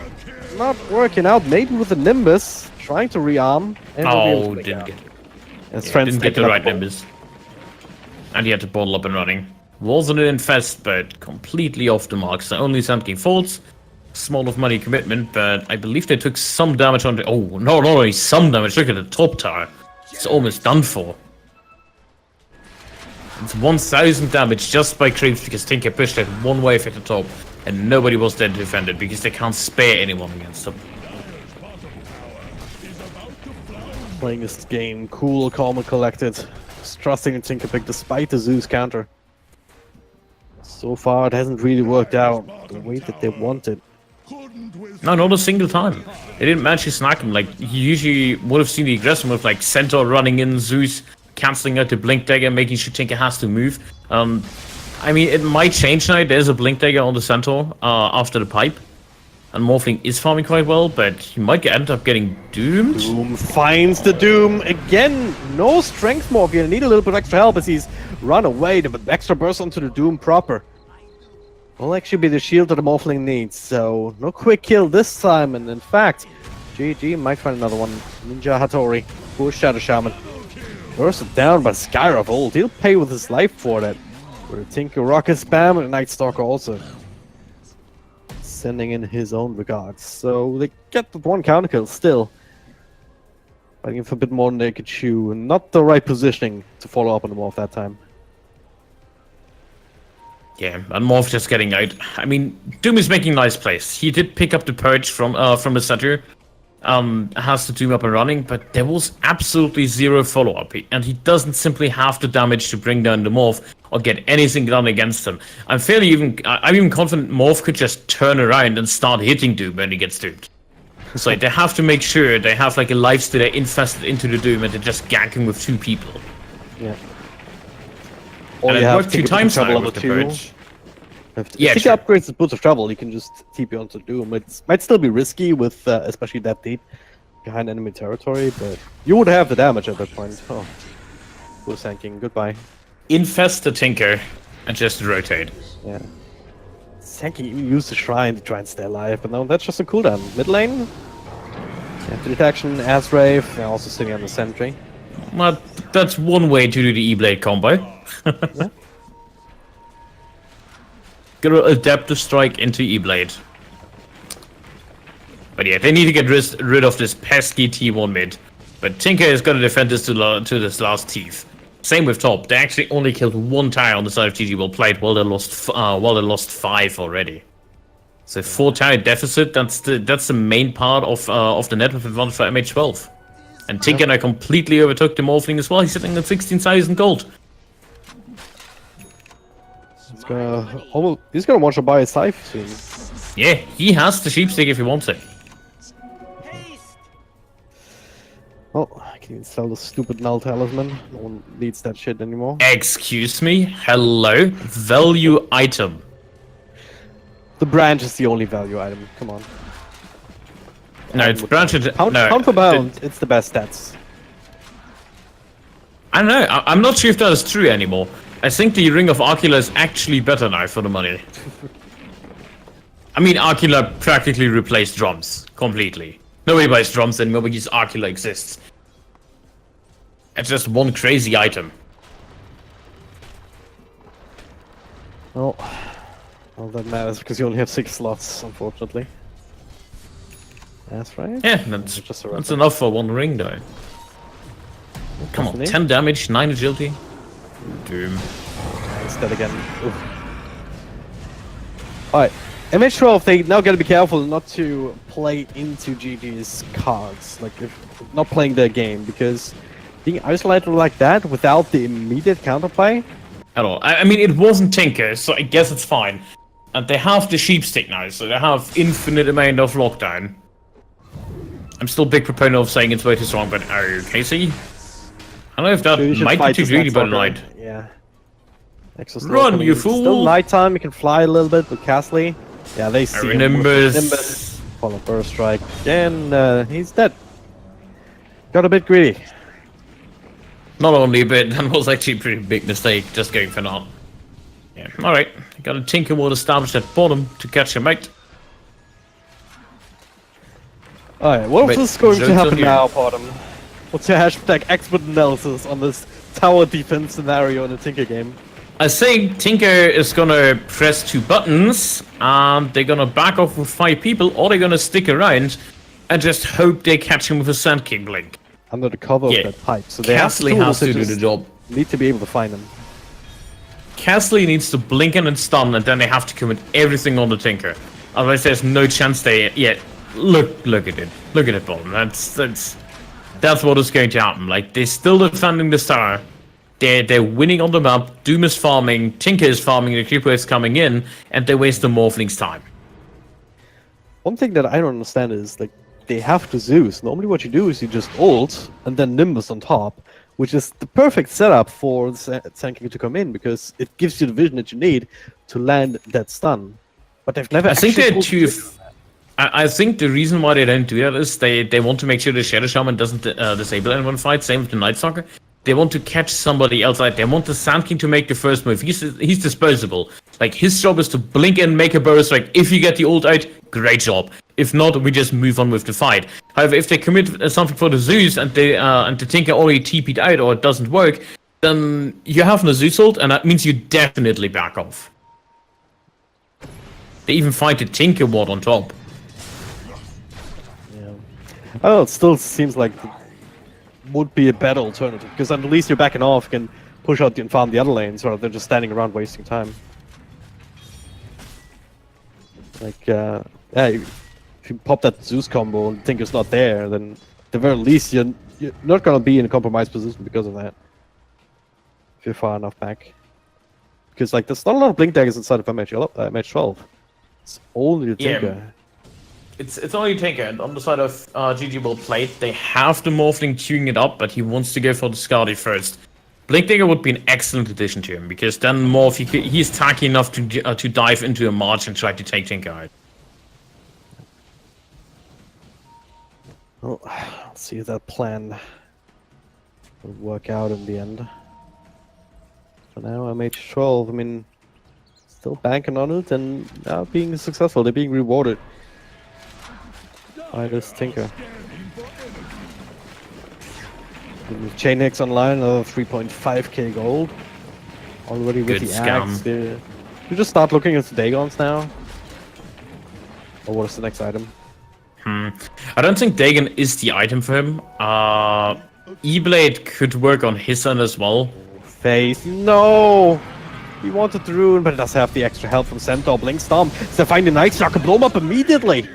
not working out. Maybe with the Nimbus trying to rearm. And Oh, didn't get the right numbers. And he had to bottle up and running. Wasn't an infest, but completely off the mark. So only Sand King faults. Small of money commitment, but I believe they took some damage on the... Oh, no, not only some damage. Look at the top tower. It's almost done for. It's 1,000 damage just by creeps because Tinker pushed that one wave at the top. And nobody was there to defend it because they can't spare anyone against them. Playing this game cool, calm, and collected. Just trusting in Tinkerpick despite the Zeus counter. So far, it hasn't really worked out the way that they wanted. No, not a single time. They didn't manage to snack him. Like, you usually would have seen the aggression with, like, Centaur running in, Zeus cancelling out the Blink Dagger, making sure Tinker has to move. I mean, it might change now. There's a Blink Dagger on the Centaur after the pipe. And Morphling is farming quite well, but he might end up getting doomed. Doom finds the Doom again. No strength more. You need a little bit of extra help as he's run away. The extra burst onto the Doom proper will actually be the shield that the Morphling needs. So no quick kill this time. And in fact, GG might find another one. Ninja Hattori, poor Shadow Shaman. Bursted down by Sky of Old. He'll pay with his life for that. Where Tinker Rocket Spam and a Night Stalker also sending in his own regards. So they get the one counter kill still. Fighting for a bit more than they could chew. Not the right positioning to follow up on the Morph that time. Yeah, and Morph just getting out. I mean, Doom is making nice plays. He did pick up the Purge from the center. Has the Doom up and running, but there was absolutely zero follow-up. And he doesn't simply have the damage to bring down the Morph or get anything done against him. I'm even confident Morph could just turn around and start hitting Doom when he gets doomed. So they have to make sure they have like a lifesteal infested into the Doom and they're just ganking with 2 people. Yeah. And it worked 2 times now with the Purge. If he upgrades the Boots of Trouble, he can just TP onto Doom. It might still be risky with especially that deep behind enemy territory, but you would have the damage at that point. Oh, poor Sand King, goodbye. Infest the Tinker and just rotate. Yeah. Sand King even used the Shrine to try and stay alive, but now that's just a cooldown. Mid lane, After detection, as Rave, they're also sitting on the sentry. Well, that's one way to do the E-Blade combo. Yeah. Gonna adapt the strike into E-Blade. But yeah, they need to get rid of this pesky T1 mid. But Tinker is gonna defend this to this last teeth. Same with top. They actually only killed one tower on the side of GG Wellplayed, while they lost 5 already. So 4 tower deficit. That's the main part of the network advantage for MH12. And Tinker now completely overtook the Morphling as well. He's sitting at 16,000 gold. He's gonna want to buy a scythe soon. Yeah, he has the sheepstick if he wants it. Oh, I can sell the stupid null talisman. No one needs that shit anymore. Excuse me? Hello? Value item. The branch is the only value item. Come on. No, it's branch. Pound for pound, it's the best stats. I don't know. I'm not sure if that is true anymore. I think the Ring of Arcula is actually better now for the money. I mean, Arcula practically replaced drums completely. Nobody buys drums anymore because Arcula exists. It's just one crazy item. Oh, well, that matters because you only have 6 slots, unfortunately. That's right. Yeah, that's enough for one ring, though. Come on, 10 damage, 9 agility. Doom. It's dead again. Alright, MH12, they now gotta be careful not to play into GG's cards. Like, if not playing their game, because being isolated like that without the immediate counterplay. At all. I mean, it wasn't Tinker, so I guess it's fine. And they have the sheepstick now, so they have infinite amount of lockdown. I'm still a big proponent of saying it's way too strong, but okay, see? I don't know if that might be too greedy by night. Yeah. Run, you fool! Still nighttime, you can fly a little bit with Castley. Yeah, they see him with Nimbus. Follow Burst Strike. And he's dead. Got a bit greedy. Not only a bit, that was actually a pretty big mistake, just going for naught. Yeah, alright. Got a Tinker Ward established at bottom to catch a mate. Alright, what is going to happen now, bottom? What's your hashtag expert analysis on this tower defense scenario in a Tinker game? I think Tinker is gonna press 2 buttons, and they're gonna back off with 5 people, or they're gonna stick around and just hope they catch him with a Sand King blink. Under the cover of that pipe, so they Castley has to do the job. Need to be able to find him. Castley needs to blink and stun, and then they have to commit everything on the Tinker. Otherwise, there's no chance they. Yeah, look at it. Look at it, bottom. That's what is going to happen. Like, they're still defending the star. They're winning on the map. Doom is farming. Tinker is farming. The creeper is coming in, and they waste the Morphling's time. One thing that I don't understand is, like, they have to Zeus. Normally what you do is you just ult, and then Nimbus on top, which is the perfect setup for the Sand King to come in, because it gives you the vision that you need to land that stun. But they've never. I think the reason why they don't do that is they want to make sure the Shadow Shaman doesn't disable anyone fight. Same with the Night Stalker. They want to catch somebody else out. They want the Sand King to make the first move. He's disposable. Like, his job is to blink and make a burst. Like, if you get the ult out, great job. If not, we just move on with the fight. However, if they commit something for the Zeus and the Tinker already TP'd out or it doesn't work, then you have no Zeus ult, and that means you definitely back off. They even fight the Tinker Ward on top. Yeah. Oh, it still seems like would be a better alternative, because at least you're backing off, you can push out and farm the other lanes, rather than just standing around wasting time. Like, yeah, if you pop that Zeus combo and think it's not there, then at the very least you're not gonna be in a compromised position because of that. If you're far enough back. Because, like, there's not a lot of blink daggers inside of MH12. It's only the Tinker. Yeah. It's only Tinker, and on the side of GG Wellplayed, they have the Morphling queuing it up, but he wants to go for the Skadi first. Blinkdigger would be an excellent addition to him, because then Morph, he's tacky enough to dive into a march and try to take Tinker out. Well, let's see if that plan will work out in the end. For now, MH12, I mean, still banking on it and now being successful. They're being rewarded by this Tinker. Chain X online, another 3.5k gold. Already with Good the scam. axe. You just start looking at the Dagons now. Or what is the next item? I don't think Dagon is the item for him. E-Blade could work on his end as well. Face. No! He wanted the rune, but it does have the extra help from Centaur. Blink Stomp. So find the Night Stalker, blow him up immediately.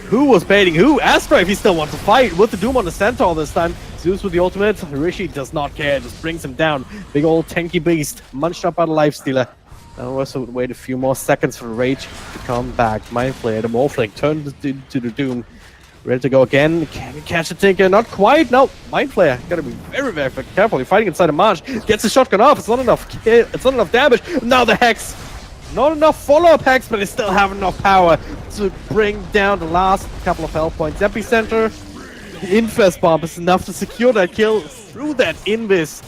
Who was baiting who? Astra, if he still wants to fight, with the Doom on the Centaur this time. Zeus with the ultimate. Rishi does not care, just brings him down. Big old tanky beast, munched up by the Lifestealer. And also would wait a few more seconds for the Rage to come back. Mind Flayer, the Morphling, turned to the Doom. Ready to go again. Can he catch the Tinker? Not quite. No. Mind Flayer. Gotta be very, very careful. He's fighting inside a march. Gets the shotgun off. It's not enough. It's not enough damage. Now the Hex. Not enough follow-up Hex, but they still have enough power to bring down the last couple of health points. Epicenter. The Infest Bomb is enough to secure that kill through that Invis.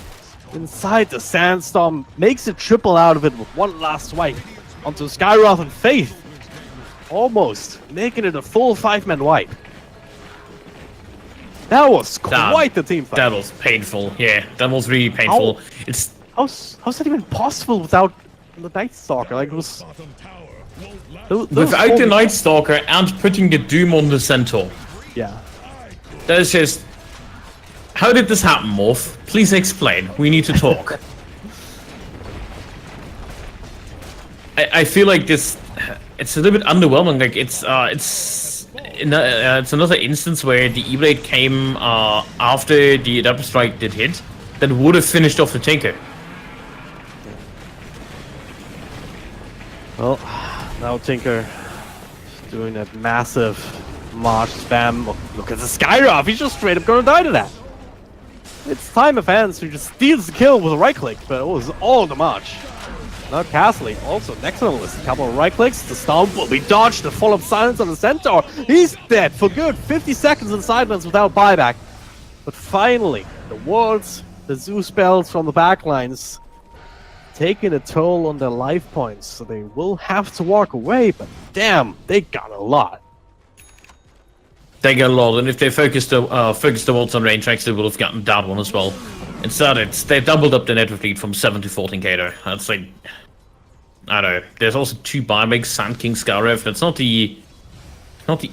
Inside the Sandstorm. Makes a triple out of it with one last swipe onto Skyroth and Faith. Almost making it a full 5-man wipe. That was quite the team fight. That was painful. Yeah, that was really painful. How's that even possible without the Night Stalker? Like, it was... Bottom tower won't last. Without the Night Stalker and putting the Doom on the Centaur. Yeah. That is just... How did this happen, Morph? Please explain. We need to talk. I feel like this... It's a little bit underwhelming. Like, it's another instance where the E-Blade came after the Double Strike did hit that would have finished off the Tinker. Well, now Tinker doing that massive March spam. Look at the Skyroth. He's just straight up gonna die to that. It's time of hands who just steals the kill with a right click, but it was all the March. Now Castley also next on the list. A couple of right clicks. The Stomp will be dodged. The follow-up silence on the Centaur. He's dead for good. 50 seconds in silence without buyback. But finally, the wards, the Zeus spells from the backlines, taking a toll on their life points. So they will have to walk away, but damn, they got a lot. They got a lot, and if they focused the wards on range tracks, they would have gotten that one as well. Instead, they doubled up the network fleet from 7 to 14k there. That's like, I don't know. There's also 2 buybacks, Sand King, Skyrev. That's not the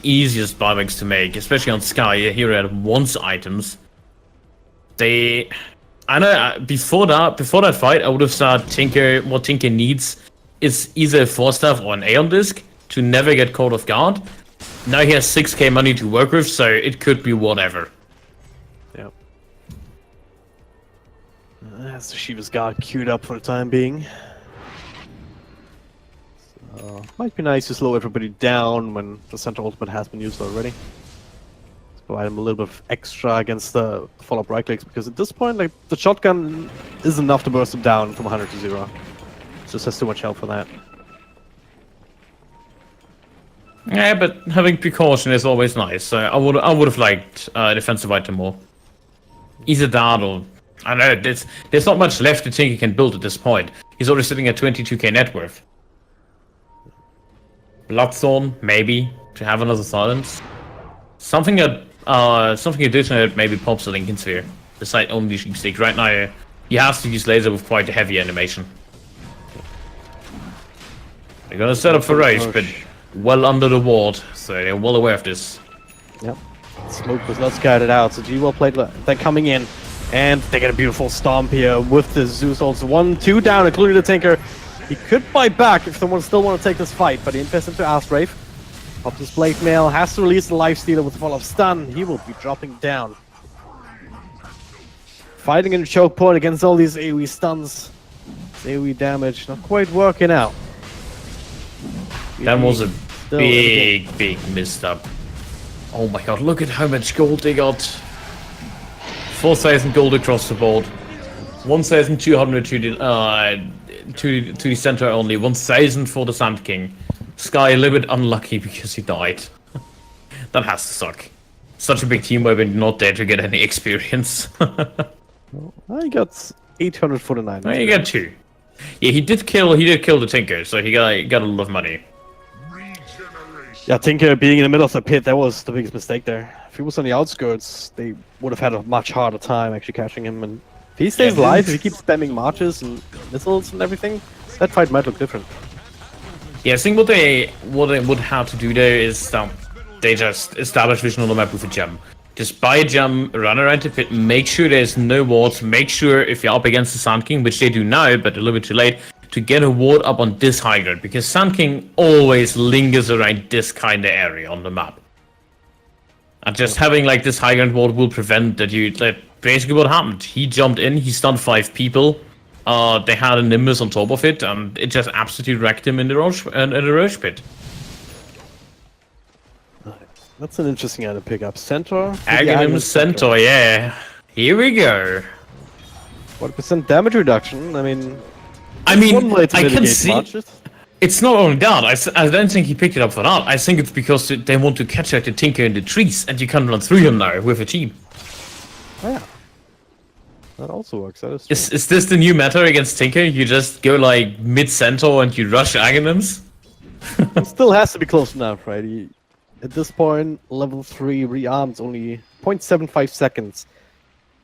easiest buybacks to make, especially on Sky. Here at once items. I know before that fight, I would have said Tinker. What Tinker needs is either a 4-staff or an Aeon Disc to never get caught off guard. Now he has 6k money to work with, so it could be whatever. Yep. That's the Shiva's God queued up for the time being. So, might be nice to slow everybody down when the center ultimate has been used already. Let's provide him a little bit of extra against the follow-up right clicks, because at this point, like, the shotgun is enough to burst him down from 100 to 0. It just has too much help for that. Yeah, but having precaution is always nice. So I would have liked a defensive item more. Either that or I don't know. There's not much left to think he can build at this point. He's already sitting at 22k net worth. Bloodthorn, maybe to have another silence. Something additional that maybe pops a Lincoln Sphere. Besides only Sheep Stick. Right now, he has to use laser with quite a heavy animation. They're gonna set up for Rage, but well under the ward, so they're well aware of this. Yep. Smoke was not scouted out, so Wellplayed, they're coming in. And they get a beautiful Stomp here with the Zeus also. 1-2 down, including the Tinker. He could buy back if someone still want to take this fight, but he invests into Astrave. Pops his Blade Mail, has to release the Lifestealer with the follow-up stun. He will be dropping down. Fighting in the choke point against all these AoE stuns. AoE damage, not quite working out. That was a big misstep. Oh my god, look at how much gold they got. 4,000 gold across the board. 1,200 to the center only. 1,000 for the Sand King. Sky a little bit unlucky because he died. That has to suck. Such a big team where we're not there to get any experience. Well, he got 849. Well, you got 2. Yeah, he did kill the Tinker, so he got a lot of money. Yeah, Tinker being in the middle of the pit, that was the biggest mistake there. if he was on the outskirts, they would have had a much harder time actually catching him. And if he stays alive, if he keeps spamming marches and missiles and everything, that fight might look different. Yeah, I think what they would have to do there is they just establish vision on the map with a gem. Just buy a gem, run around the pit, make sure there's no wards, make sure if you're up against the Sand King, which they do now, but a little bit too late, to get a ward up on this high ground, because Sand King always lingers around this kind of area on the map. And just having like this high ground ward will prevent that basically what happened. He jumped in, he stunned 5 people, they had a Nimbus on top of it, and it just absolutely wrecked him in the Roche pit. That's an interesting item to pick up. Centaur? Aghanim Centaur, yeah. Here we go. 1% damage reduction. I mean, I can see. Marches. It's not only that. I don't think he picked it up for that. I think it's because they want to catch out the Tinker in the trees, and you can run through him now with a team. Oh, yeah. That also works. That is true. Is this the new meta against Tinker? You just go like mid Centaur and you rush Aghanims? It still has to be close enough, right? At this point, level 3 rearms only 0.75 seconds.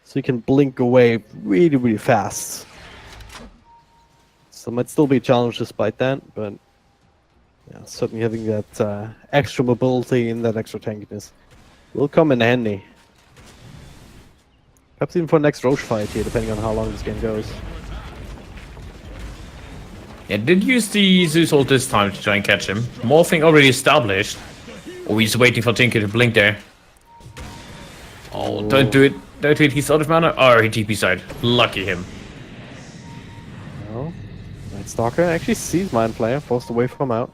So you can blink away really, really fast. So it might still be a challenge despite that, but yeah, certainly having that extra mobility and that extra tankiness will come in handy. Perhaps even for next Roche fight here, depending on how long this game goes. Yeah, did use the Zeus ult this time to try and catch him. Morphing already established. Oh, he's waiting for Tinker to blink there. Oh, don't do it. Don't do it. He's out of mana. Oh, he TP's out. Lucky him. Well, Night Stalker actually sees Mind Player, forced away from out.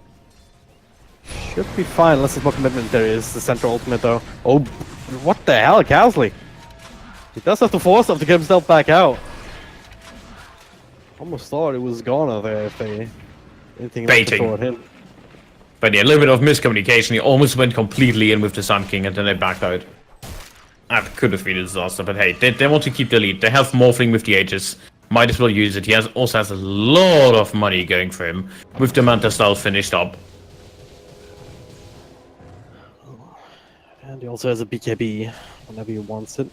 Should be fine, unless there's more commitment. There is the central ultimate though. Oh, what the hell, Cowsley? He does have to force him to get himself back out. Almost thought it was gone there if they anything else to throw at him. But yeah, a little bit of miscommunication. He almost went completely in with the Sun King and then they backed out. That could have been a disaster, but hey, they want to keep the lead. They have Morphling with the Aegis. Might as well use it. He also has a lot of money going for him with the Manta style finished up. And he also has a BKB whenever he wants it.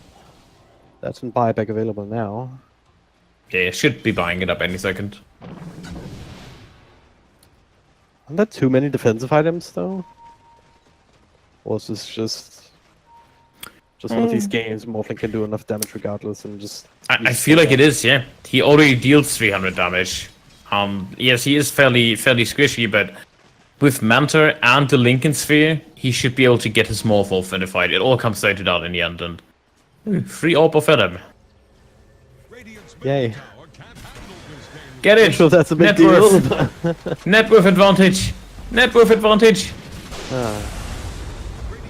That's in buyback available now. Yeah, should be buying it up any second. Aren't there too many defensive items though? Or is this just one of these games Morphling can do enough damage regardless and just... I feel like it is, yeah. He already deals 300 damage. Yes, he is fairly squishy, but with Manta and the Lincoln Sphere, he should be able to get his Morph in the fight. It all comes down to that in the end, and... free Orb of Venom. Yay. Get it! Sure that's a big Net deal. worth. Net worth advantage! Net worth advantage!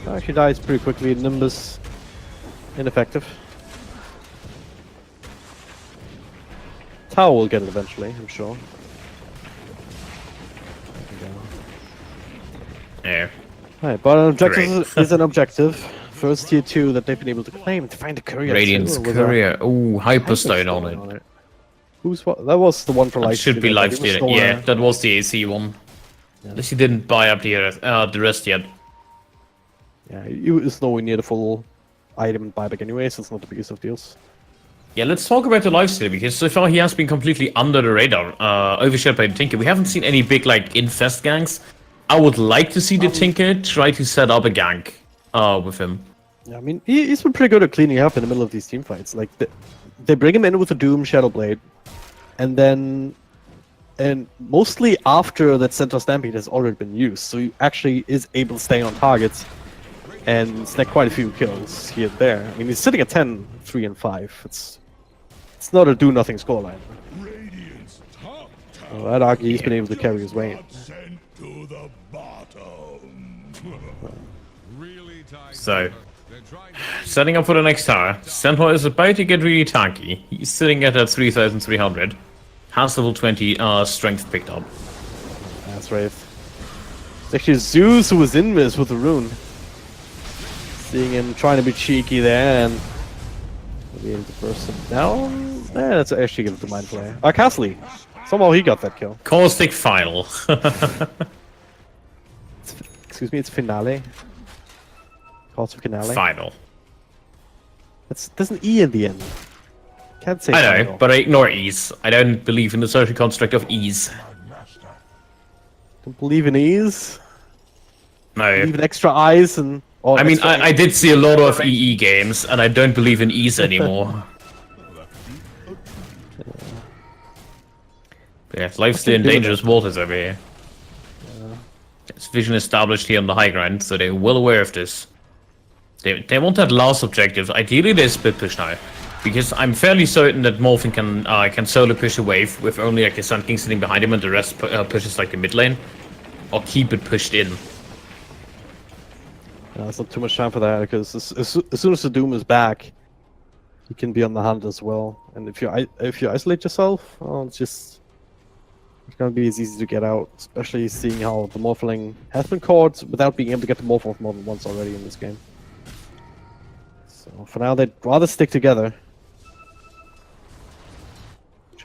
Actually dies pretty quickly. Nimbus ineffective. Tau will get it eventually, I'm sure. Yeah. Alright, but an objective is an objective. First tier 2 that they've been able to claim. To find a courier. Radiant's courier. Ooh, Hyperstone on it. Who's what? That was the one for life. Should be life stealing. Yeah, that was the AC one. Yeah. Unless he didn't buy up the rest yet. Yeah, it's nowhere near the full item buyback anyway, so it's not the biggest of deals. Yeah, let's talk about the lifesteal, because so far he has been completely under the radar, overshadowed by the Tinker. We haven't seen any big, like, infest ganks. I would like to see the Tinker try to set up a gank with him. Yeah, I mean, he's been pretty good at cleaning up in the middle of these team fights. Like, they bring him in with a Doom Shadowblade, and mostly after that Centaur Stampede has already been used, so he actually is able to stay on targets and snag quite a few kills here and there. I mean, he's sitting at 10, 3, and 5. It's not a do-nothing scoreline. I'd argue he's been able to carry his weight. So, setting up for the next tower. Centaur is about to get really tanky. He's sitting at 3,300. Has level 20 strength picked up. That's right. It's actually Zeus who was in this with the rune. Seeing him trying to be cheeky there and be able to burst him down. Yeah, that's actually give it to Mind Player. Castley. Somehow he got that kill. Caustic Final. Excuse me, it's Finale. Quarter finale. Final. There's an E in the end. Can't say I know, final. but I ignore ease. I don't believe in the social construct of ease. Don't believe in E's. No. Believe in extra eyes and. I mean, I did see a lot of EE games, and I don't believe in ease anymore. Yeah, life's still in dangerous waters over here. It's vision established here on the high ground, so they're well aware of this. They want that last objective. Ideally, they split push now, because I'm fairly certain that Morphin can solo push a wave with only like a Sun King sitting behind him, and the rest pushes like the mid lane, or keep it pushed in. It's not too much time for that because as soon as the Doom is back, you can be on the hunt as well. And if you isolate yourself, it's gonna be as easy to get out, especially seeing how the Morphling has been caught without being able to get the Morph off more than once already in this game. So for now, they'd rather stick together.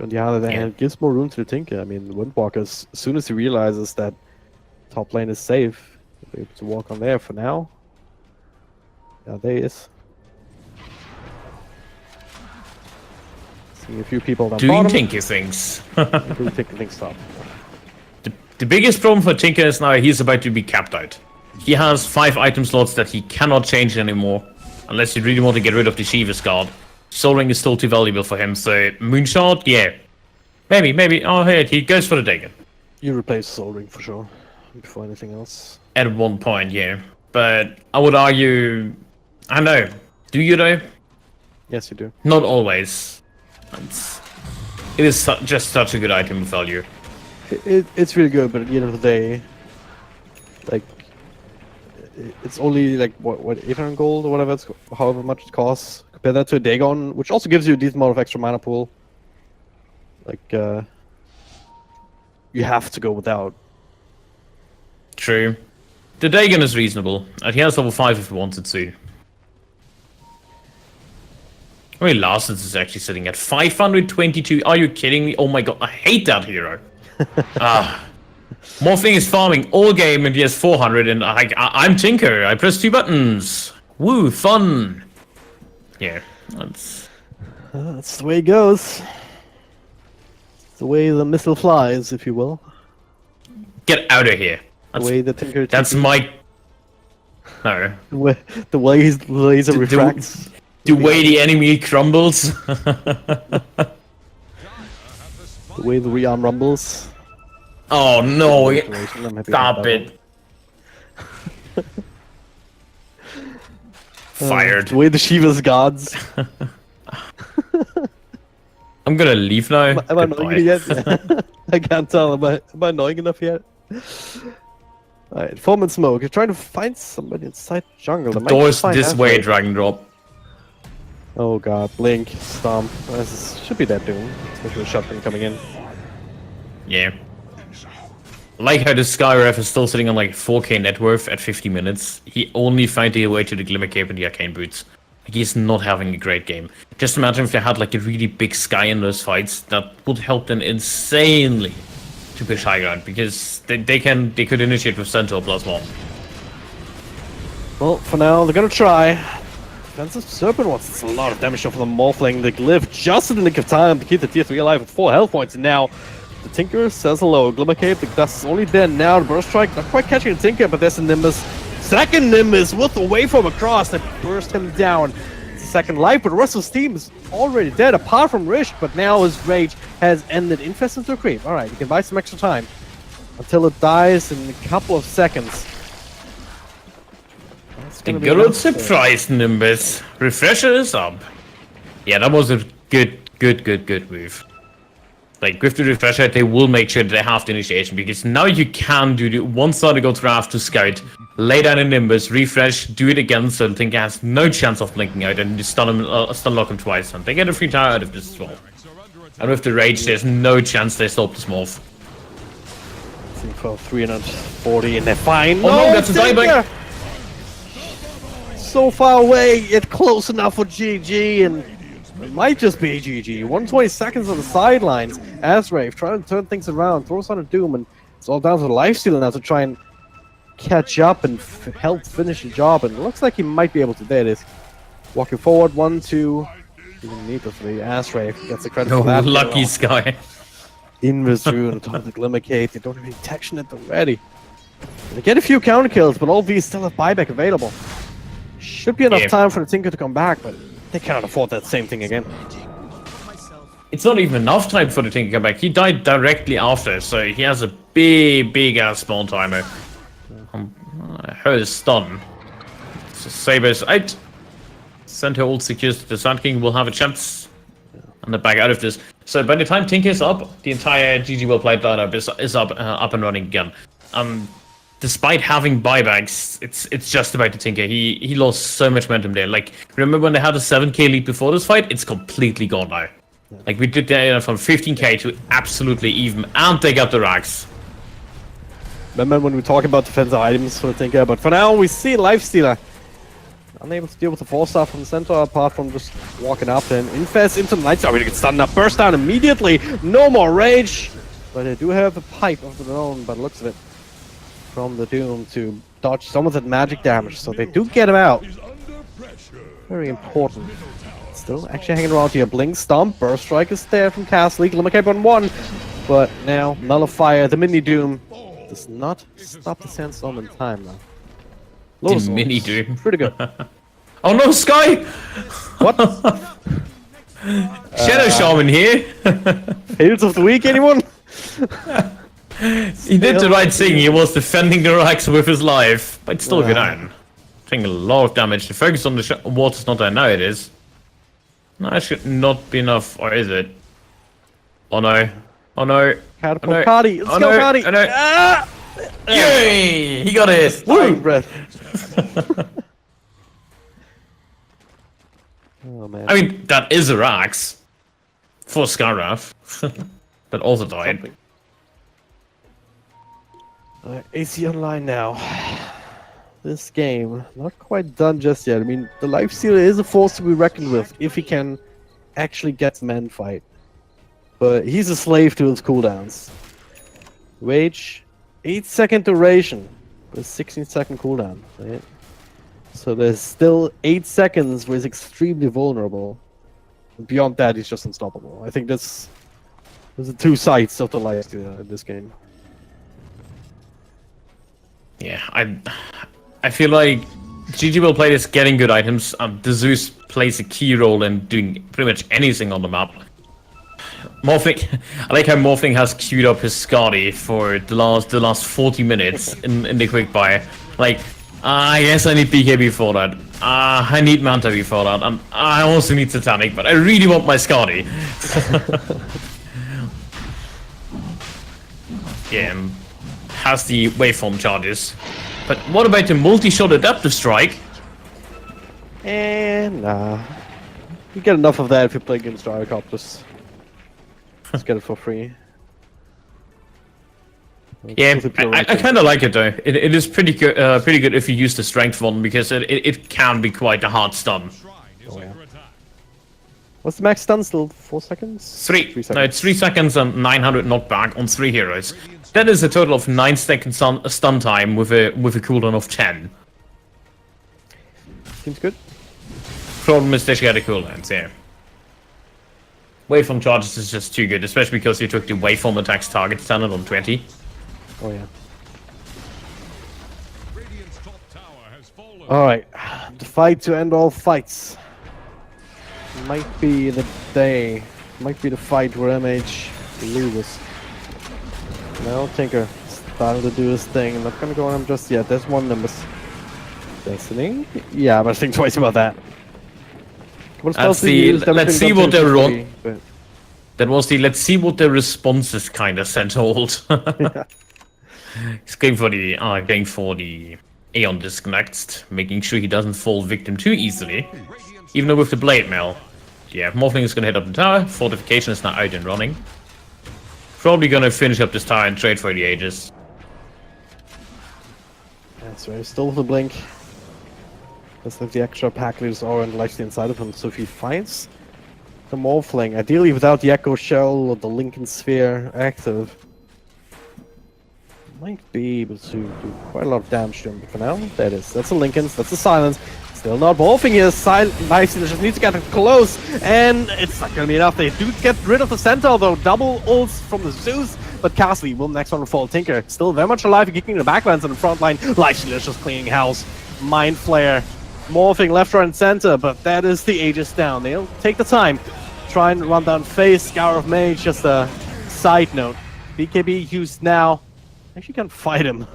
On the other hand, it gives more room to the Tinker. I mean, the Windwalker, as soon as he realizes that top lane is safe, he'll be able to walk on there for now. Yeah, there he is. Seeing a few people down Doing bottom. Tinker things. Doing Tinker things stop. The biggest problem for Tinker is now he's about to be capped out. He has 5 item slots that he cannot change anymore, unless you really want to get rid of the Shiva's Guard. Soul Ring is still too valuable for him, so Moonshot, yeah. Maybe. Oh, hey, he goes for the Dagon. You replace Soul Ring for sure, before anything else. At one point, yeah. But I would argue... I don't know. Do you though? Yes, you do. Not always. It is just such a good item of value. It's really good, but at the end of the day, like, it's only like what 800 gold or whatever it's however much it costs. Compare that to a Dagon, which also gives you a decent amount of extra mana pool. Like, you have to go without. True. The Dagon is reasonable, and he has level 5 if he wanted to. I mean, Larsens is actually sitting at 522. Are you kidding me? Oh my god, I hate that hero. Morphling is farming all game and he has 400, and I'm Tinker. I press 2 buttons. Woo, fun. Yeah, that's the way it goes. It's the way the missile flies, if you will. Get out of here. The way the Tinker. That's my. No. The way his laser refracts. The way the enemy crumbles. The way the rearm rumbles. Oh no! I'm happy Stop about it. Fired. The way the Shiva's gods. I'm gonna leave now. Am I annoying yet? I can't tell. Am I annoying enough yet? Alright, Foam and Smoke. You're trying to find somebody inside jungle. The door's this way, Dragon Drop. Oh god, Blink, Stomp. Should be that Doom, especially with Shotgun coming in. Yeah. I like how the Skyref is still sitting on like 4k net worth at 50 minutes. He only found a way to the Glimmer Cape and the Arcane Boots. Like, he's not having a great game. Just imagine if they had like a really big Sky in those fights. That would help them insanely to push high ground, because they could initiate with Centaur +1. Well, for now, they're gonna try. Defensive Serpent wants a lot of damage off of the Morphling. The Glyph just in the nick of time to keep the tier 3 alive with 4 health points. And now the Tinker says hello. Glimmer Cape, the dust is only there now. The Burst Strike, not quite catching the Tinker, but there's a Nimbus. Second Nimbus with the waveform across that burst him down. It's a second life, but the rest of his team is already dead, apart from Rish. But now his rage has ended. Infest into a creep. Alright, you can buy some extra time until it dies in a couple of seconds. The good surprise, Nimbus. Refresher is up. Yeah, that was a good move. Like, with the Refresher, they will make sure that they have the initiation, because now you can do the one-sided go draft to scout, lay down a Nimbus, refresh, do it again, so the Tinker has no chance of blinking out, and you stun lock him twice, and they get a free tower out of this as well. And with the Rage, there's no chance they stop this morph. For 340 and they're fine. Oh no, that's a dieback! So far away, yet close enough for GG, and it might just be GG. 120 seconds on the sidelines. Azrave trying to turn things around, throws on a Doom, and it's all down to the lifesteal now to try and catch up and help finish the job, and it looks like he might be able to. There it is. Walking forward, 1, 2. Didn't need the 3. Asray gets the credit Oh, for that. lucky Sky. Invis Rune on top of the Glimmercade. They don't have any protection at already. They get a few counter kills, but all these still have buyback available. Should be enough time for the Tinker to come back, but they cannot afford that same thing again. It's not even enough time for the Tinker to come back. He died directly after, so he has a big ass spawn timer. Her stun. So Saber's out. Center ult secures the Sand King will have a chance on the back out of this. So by the time Tinker is up, the entire GG Wellplayed lineup is up and running again. Despite having buybacks, it's just about the Tinker. He lost so much momentum there. Like, remember when they had a 7k lead before this fight? It's completely gone now. Like, we did that from 15k to absolutely even, and they got the racks. Remember when we talk about defensive items for the Tinker, but for now we see Lifestealer unable to deal with the 4-star from the center, apart from just walking up and Infest into the Night Star. Really get stunned up, burst down immediately, no more rage! But they do have a pipe of their own, by the looks of it, from the Doom to dodge some of that magic damage, so they do get him out. Very important. Still actually hanging around here. Blink, Stomp, Burst Strike is there from Castle, Glimmercape on 1, but now Nullifier, the Mini Doom, does not stop the Sandstorm in time now. The Mini Doom. Pretty good. Oh no, Sky! What? Shadow Shaman here. Fails of the week, anyone? He did the right thing. He was defending the racks with his life, but still good iron. Taking a lot of damage. The focus on the water's not there. Now it is. No, that should not be enough, or is it? Oh no. Oh no. Catapult Cardi. Let's go, Cardi. Oh no. Ah! Yay! He got it. Woo! Breath. Oh man. I mean, that is a Rax for Skyrath. That also died. AC Online now. This game, not quite done just yet. I mean, the Lifestealer is a force to be reckoned with if he can actually get the man fight. But he's a slave to his cooldowns. Rage, 8-second duration, with 16-second cooldown. Right? So there's still 8 seconds where he's extremely vulnerable. Beyond that, he's just unstoppable. I think there's the two sides of the Lifestealer in this game. Yeah, I feel like GG Wellplayed is getting good items. The Zeus plays a key role in doing pretty much anything on the map. Morphling, I like how Morphling has queued up his Scotty for the last 40 minutes in the quick buy. Like, yes, I need BKB for that. I need Manta before that, and I also need Satanic, but I really want my Scotty. Yeah, has the waveform charges. But what about the multi-shot adaptive strike? And you get enough of that if you play against Gyrocopters. Just get it for free. Yeah, I kind of like it though. It is pretty good if you use the strength one, because it can be quite a hard stun. Oh, yeah. What's the max stun still? 4 seconds? 3 seconds. No, it's 3 seconds and 900 knockback on 3 heroes. That is a total of 9 seconds stun time with a cooldown of 10. Seems good. Problem is they get a cooldowns, yeah. Waveform charges is just too good, especially because you took the waveform attacks target standard on 20. Oh yeah. Alright, the fight to end all fights. Might be the day. Might be the fight where MH loses. Now Tinker starting to do his thing. I'm not gonna go on him just yet. There's one Nimbus. Destiny? Yeah, I'm gonna think twice about that. Let's see what their that was the let's see what their responses kind of sent hold. He's going for the Aeon Disc next, making sure he doesn't fall victim too easily. Even though with the Blade Mail. Yeah, Morphling is gonna hit up the tower, Fortification is now out and running. Probably gonna finish up this tower and trade for the Aegis. That's right, still with the blink. Let's have the extra pack leaders aura and lifesteal inside of him, so if he finds the Morphling, ideally without the Echo Shell or the Lincoln Sphere active, Might be able to do quite a lot of damage to him, but for now, that is. That's a Lincoln's, that's a Silence. Still not morphing here. Lifestealer just needs to get close, and it's not gonna be enough. They do get rid of the center, although double ults from the Zeus, but Castle will next one to fall. Tinker still very much alive, kicking the backlands on the front line. Lifestealer just cleaning house. Mind Flare morphing left, right, and center, but that is the Aegis down. They'll take the time, try and run down face. Scour of Mage, just a side note. BKB used now. Actually can't fight him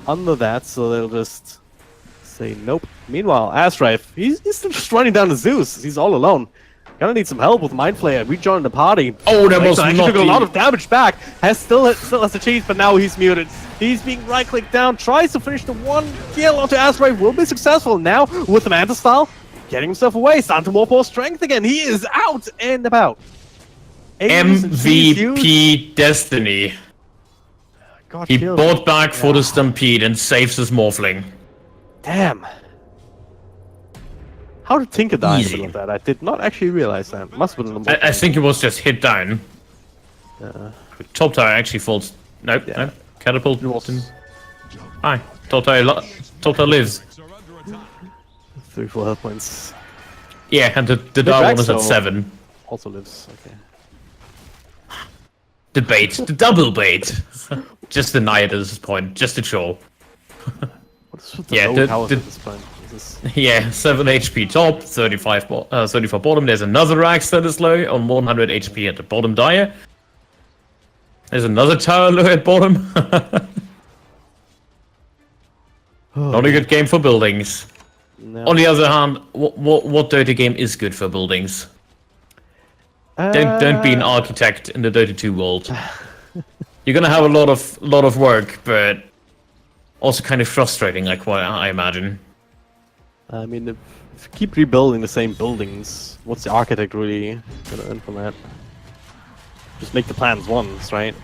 under that, so they'll just say nope. Meanwhile, Astrife, he's still just running down the Zeus. He's all alone. Gonna need some help with Mind Flayer. Rejoining the party. Oh, that was actually not took a lot of damage back. Still has the cheese, but now he's muted. He's being right-clicked down. Tries to finish the one kill onto Astrife. Will be successful now with the Manta style. Getting himself away. Starting to warp more strength again. He is out and about. MVP Destiny. God, He bought back for the Stampede and saves his Morphling. Damn. How did Tinker die in the Easy. middle of that? I did not actually realize that. Must have been I think it was just hit down. Top tower actually falls. Nope, Yeah. nope. Catapult. It was Hi. Top tower lives. 3-4 health points. Yeah, and the dark one is at Draxo 7. Also lives. Okay. The bait. The double bait. Just deny it at this point. Just to show. What is with the Yeah, low the- towers the- at this point? This is Yeah, 7 HP top, 34 bottom. There's another Rax that is low on 100 HP at the bottom dire. There's another tower low at bottom. Not a good game for buildings. no. On the other hand, what Dota game is good for buildings? Don't be an architect in the Dota 2 world. You're gonna have a lot of work, but also kind of frustrating, like what I imagine. I mean, if you keep rebuilding the same buildings, what's the architect really gonna earn from that? Just make the plans once, right?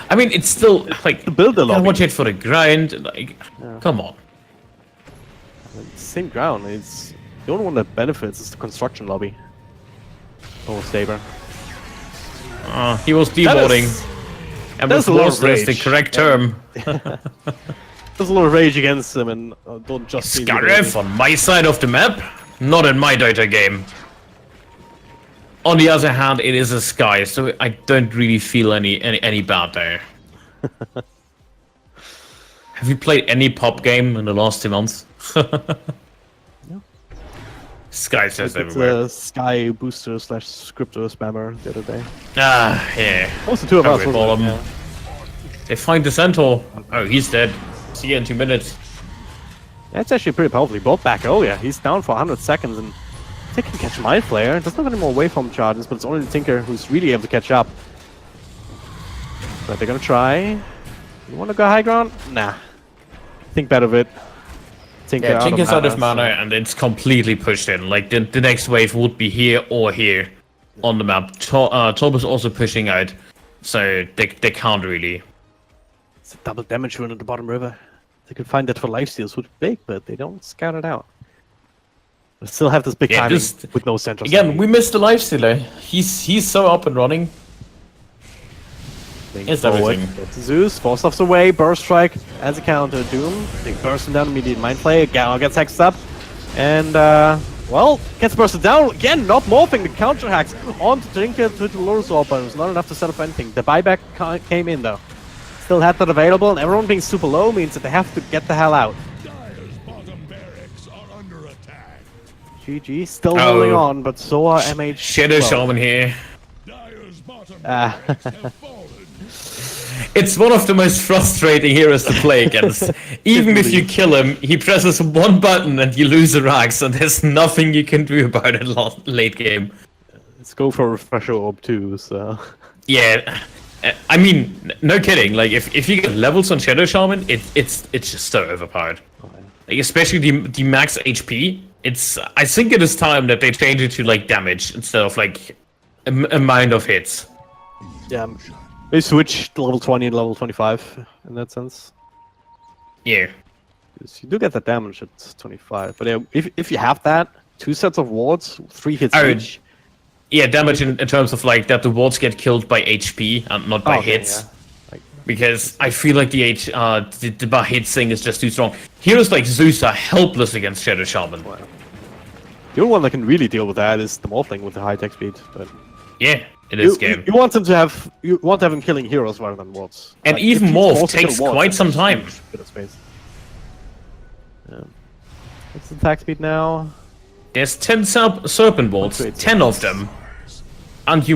I mean, it's still like To build the gotta lobby. watch it for the grind. Like, come on. Same ground. It's the only one that benefits is the construction lobby. Oh, Saber. He was deboarding. And that's was a lot of worse, that's the rage. correct term. There's a lot of rage against him, and don't just be Scarif on my side of the map, not in my Dota game. On the other hand, it is a Sky, so I don't really feel any bad there. Have you played any pop game in the last 2 months? No. Sky says It's everywhere. a Sky booster / scriptor spammer the other day. Ah, yeah. Also, two of us. Hungry wasn't it? bottom. They find the centaur. Oh, he's dead. See you in 2 minutes. That's actually pretty powerful. He bought back earlier. He's down for 100 seconds, and they can catch Mind Flayer. Doesn't have any more waveform charges, but it's only the Tinker who's really able to catch up. But they're gonna try. You wanna go high ground? Nah. Think better of it. Tinker Yeah, Tink is out of mana, mana, and it's completely pushed in. Like, the next wave would be here or here on the map. Top is also pushing out, so they can't really. It's a double damage run at the bottom river. They could find that for lifesteals would be big, but they don't scout it out. They still have this big Yeah, timing just- with no central. Again, we missed the lifestealer. He's so up and running. It's everything. Gets Zeus, four stuffs away, burst strike as a counter. Doom, they burst him down, immediate mind play. Gao gets hexed up, and well, gets bursted down again. Not morphing the counter hacks onto Tinker to the lower sword, but it was not enough to set up anything. The buyback came in though. Still had that available, and everyone being super low means that they have to get the hell out. Dire's bottom barracks are under attack. GG still holding on, but so are MH. Shadow Shaman here. Dire's bottom Ah. barracks have fallen. It's one of the most frustrating heroes to play against. Even if you kill him, he presses one button and you lose a Rax, and there's nothing you can do about it late game. Let's go for a refresher orb too. So Yeah, I mean, no kidding. Like, if you get levels on Shadow Shaman, it's just so overpowered. Like, especially the max HP. I think it is time that they change it to like damage instead of like amount of hits. yeah, they switched to level 20 and level 25 in that sense. Yeah. 'Cause you do get that damage at 25, but yeah, if you have that, 2 sets of wards, 3 hits Oh, each. Yeah, damage in terms of like that the wards get killed by HP and not by Okay, hits. yeah. Like because I feel like the hit thing is just too strong. Heroes like Zeus are helpless against Shadow Shaman. The only one that can really deal with that is the Morphling with the high attack speed. But Yeah, in this game. you want to have him killing heroes rather than wards. And even Morph takes quite some time. Bit of space. Yeah. What's the attack speed now? There's 10 serpent wards, 10 of them, and he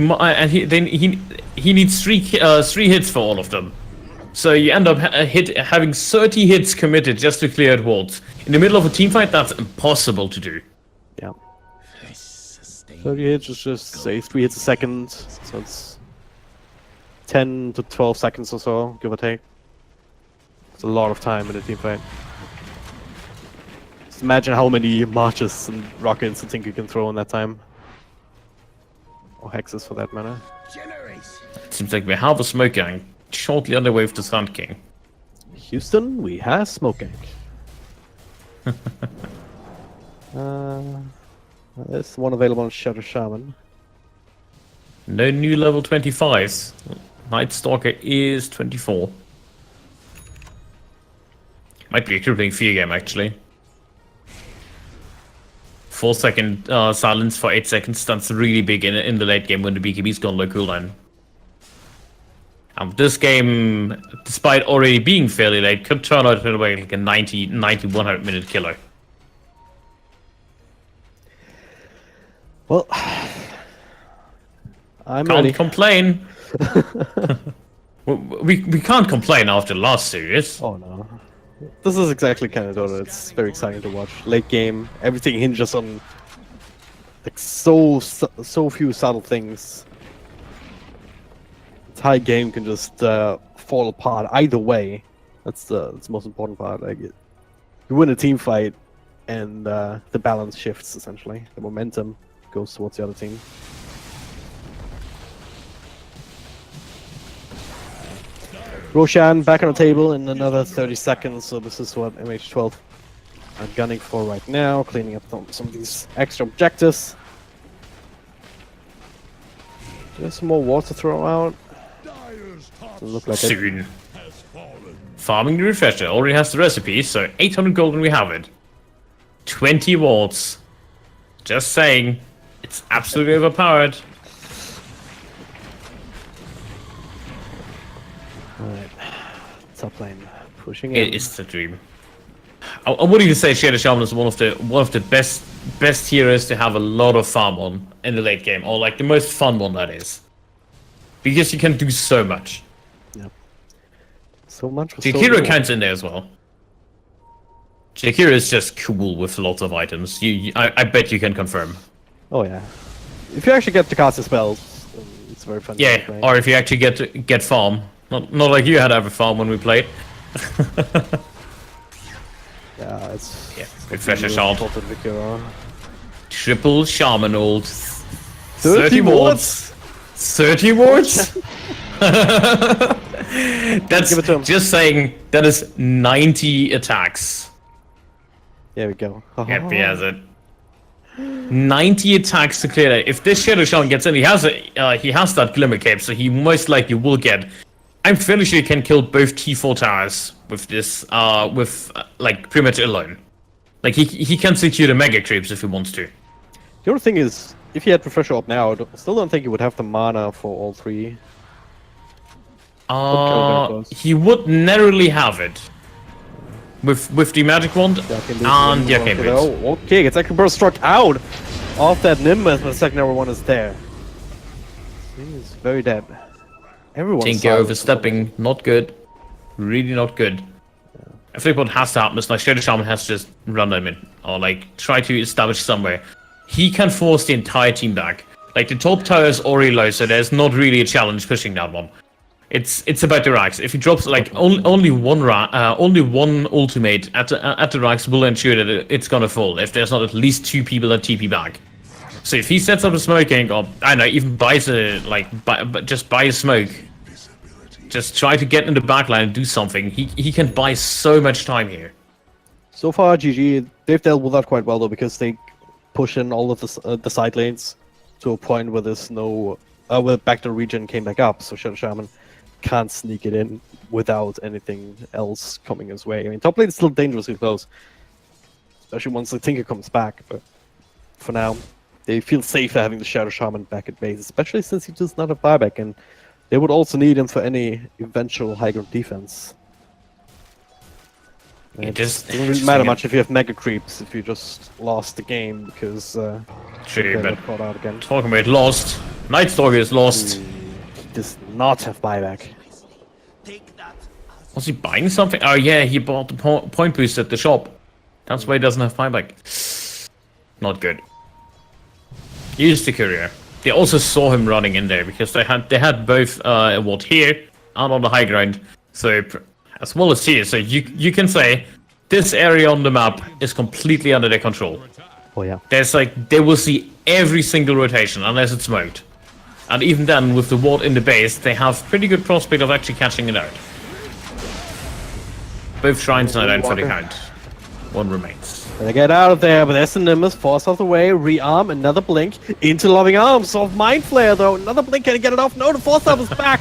needs three hits for all of them. So you end up having 30 hits committed just to clear out wards. In the middle of a team fight, that's impossible to do. Yeah. 30 hits is just say 3 hits a second, so it's 10 to 12 seconds or so, give or take. It's a lot of time in a team fight. Just imagine how many marches and rockets and things you can throw in that time. Or hexes for that matter. It seems like we have a smoke gang shortly on the way with the Sand King. Houston, we have smoking. There's one available on Shadow Shaman. No new level 25s. Night Stalker is 24. Might be a crippling fear game, actually. 4-second silence for 8 seconds. That's really big in the late game when the BKB's gone low cooldown. This game, despite already being fairly late, could turn out to be like a 100 minute killer. Well, I'm Can't ready. complain. we can't complain after last series. Oh no. This is exactly kind of Dota. It's very exciting to watch. Late game, everything hinges on like so few subtle things. The entire game can just fall apart either way. That's the most important part. Like you win a team fight, and the balance shifts essentially. The momentum goes towards the other team. Roshan back on the table in another 30 seconds, so this is what MH12 are gunning for right now, cleaning up some of these extra objectives. There's some more water to throw out. Doesn't look like it. Soon. Farming the refresher already has the recipe, so 800 gold and we have it. 20 wards. Just saying, it's absolutely overpowered. Alright, top lane pushing It in. is the dream. I would even say Shadow Shaman is one of the best heroes to have a lot of farm on in the late game, or like the most fun one that is, because you can do so much. Yep. So much for Jakiro so little. counts in there as well. Jakiro is just cool with lots of items. I bet you can confirm. Oh yeah. If you actually get to cast the spells, it's very fun. Yeah, to play. or if you actually get farm. Not like you had to have a farm when we played. Yeah, it's Refresher really shard. important with your- Triple Shaman ult. 30 wards? 30 wards? That's Give it to him. just saying that is 90 attacks. There we go. Yep, he has it. 90 attacks to clear that. If this Shadow Shaman gets in, he has that Glimmer Cape, so he most likely will get. I'm fairly sure he can kill both T4 towers with this, like pretty much alone. Like he can secure the Mega Creeps if he wants to. The other thing is, if he had Refresher up now, I still don't think he would have the mana for all three. He would narrowly have it. With the Magic Wand and the Arcane Blades. Oh, okay, it's actually burst struck out off that Nimbus, but the secondary one is there. He's very dead. Everyone's Tinker silent. overstepping, not good. Really not good. I think what has to happen is like Shadow Shaman has to just run them in. Or like try to establish somewhere. He can force the entire team back. Like the top tower is already low, so there's not really a challenge pushing that one. It's about the racks. If he drops like only one ultimate at the racks will ensure that it's gonna fall. If there's not at least 2 people that TP back. So if he sets up a smoking, or I don't know, even buys just buy a smoke, just try to get in the backline and do something. He can buy so much time here. So far, GG, they've dealt with that quite well though, because they push in all of the side lanes to a point where there's no where backdoor region came back up. So Shadow Shaman can't sneak it in without anything else coming his way. I mean, top lane is still dangerously close, especially once the Tinker comes back. But for now, they feel safer having the Shadow Shaman back at base, especially since he does not have buyback, and they would also need him for any eventual high ground defense. It doesn't really matter much if you have mega creeps if you just lost the game because True, but caught out again. talking about lost, Night Stalker is lost. He does not have buyback. Was he buying something? Oh yeah, he bought the point boost at the shop. That's why he doesn't have buyback. Not good. Use the courier. They also saw him running in there because they had both a ward here and on the high ground. So as well as here, so you can say this area on the map is completely under their control. Oh yeah. There's like they will see every single rotation unless it's smoked. And even then, with the ward in the base, they have pretty good prospect of actually catching it out. Both shrines are down for the count. One remains. They get out of there, but there's the Nimbus, force out the way, rearm, another blink, into loving arms of Mind Flayer though. Another blink, can he get it off? No, the force up is back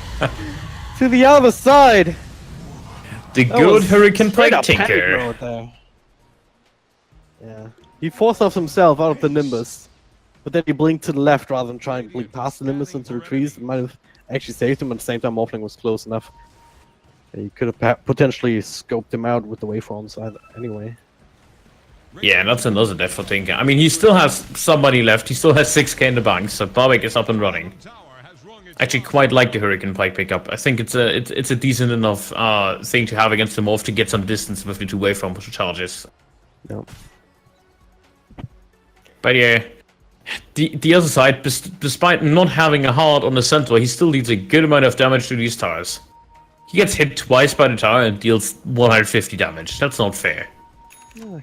to the other side. The good Hurricane Plague Tinker. Yeah, he forced off himself out of the Nimbus, but then he blinked to the left rather than trying to blink past the Nimbus into the trees. It might have actually saved him, at the same time Morphling was close enough. He could have potentially scoped him out with the waveforms anyway. Yeah, that's another death for Tinker. I mean, he still has some money left. He still has 6k in the bank, so Barbek is up and running. Actually, quite like the Hurricane Plague pickup. I think it's a decent enough thing to have against the Morph to get some distance with the two waveform charges. No. But yeah, the other side, despite not having a heart on the center, he still deals a good amount of damage to these towers. He gets hit twice by the tower and deals 150 damage. That's not fair.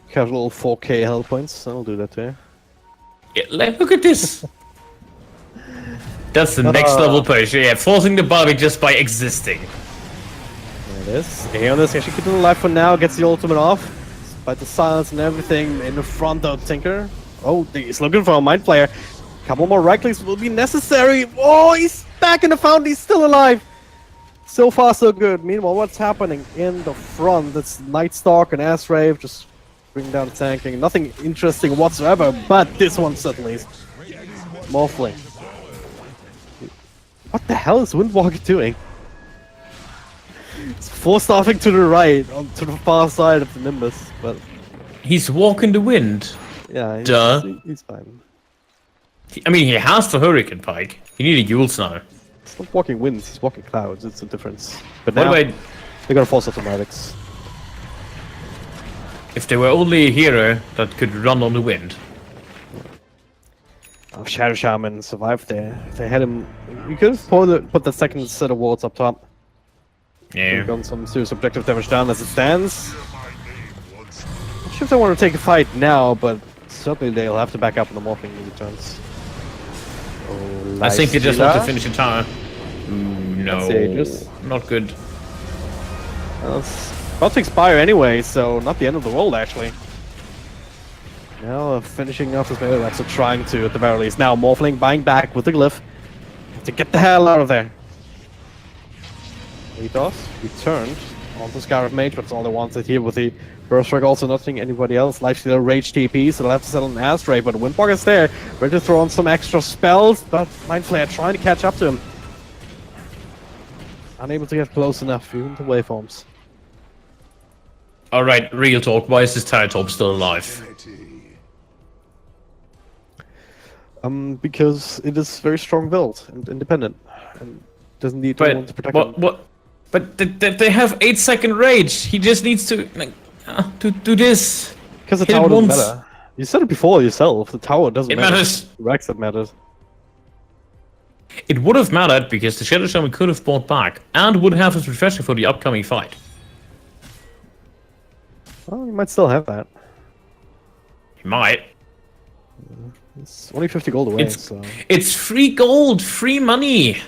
Casual 4k health points. I'll do that too. Yeah, look at this. That's the next level push. Yeah, forcing the Barbie just by existing. There it is. Aeon is actually keeping alive for now. Gets the ultimate off. Despite the silence and everything in the front of Tinker. Oh, he's looking for a Mind Flayer. Couple more right clicks will be necessary. Oh, he's back in the fountain. He's still alive. So far, so good. Meanwhile, what's happening in the front? It's Nightstalk and Asrave just bring down tanking. Nothing interesting whatsoever, but this one certainly is. Morphling. What the hell is Windwalker doing? It's force-staffing to the right, to the far side of the Nimbus, but... He's walking the wind. Yeah, he's fine. I mean, he has the Hurricane Pike. You need a Yules now. He's not walking winds, he's walking clouds, it's a difference. But what now, about... they're gonna force automatics. If there were only a hero that could run on the wind. Oh, Shadow Shaman survived there. If they had him... You could have put the second set of wards up top. Yeah. Done some serious objective damage down as it stands. Not sure if they want to take a fight now, but certainly they'll have to back up in the morphing returns. Oh, I think they just want to finish the tower. No, Aegis. not good. Well, it's about to expire anyway, so not the end of the world actually. Now finishing off his melee, so trying to at the very least. Now Morphling buying back with the glyph to get the hell out of there. Ethos returned onto Scarab Mage, but it's all they wanted here with the Burst Strike, also nothing anybody else. Lifestealer Rage TP, so they'll have to settle an Astray, but Windwalker is there, ready to throw on some extra spells, but Mind Flayer trying to catch up to him. Unable to get close enough, even to waveforms. Alright, real talk, why is this tower top still alive? Because it is very strong build and independent, and doesn't need anyone to protect him. But they have 8-second rage. He just needs to to do this. Because the tower doesn't matter. You said it before yourself. The tower doesn't matter. It matters. Rex that matters. It would have mattered because the Shadow Shaman could have bought back and would have his refresher for the upcoming fight. Well, you might still have that. He might. It's only 50 gold away, so... It's free gold, free money!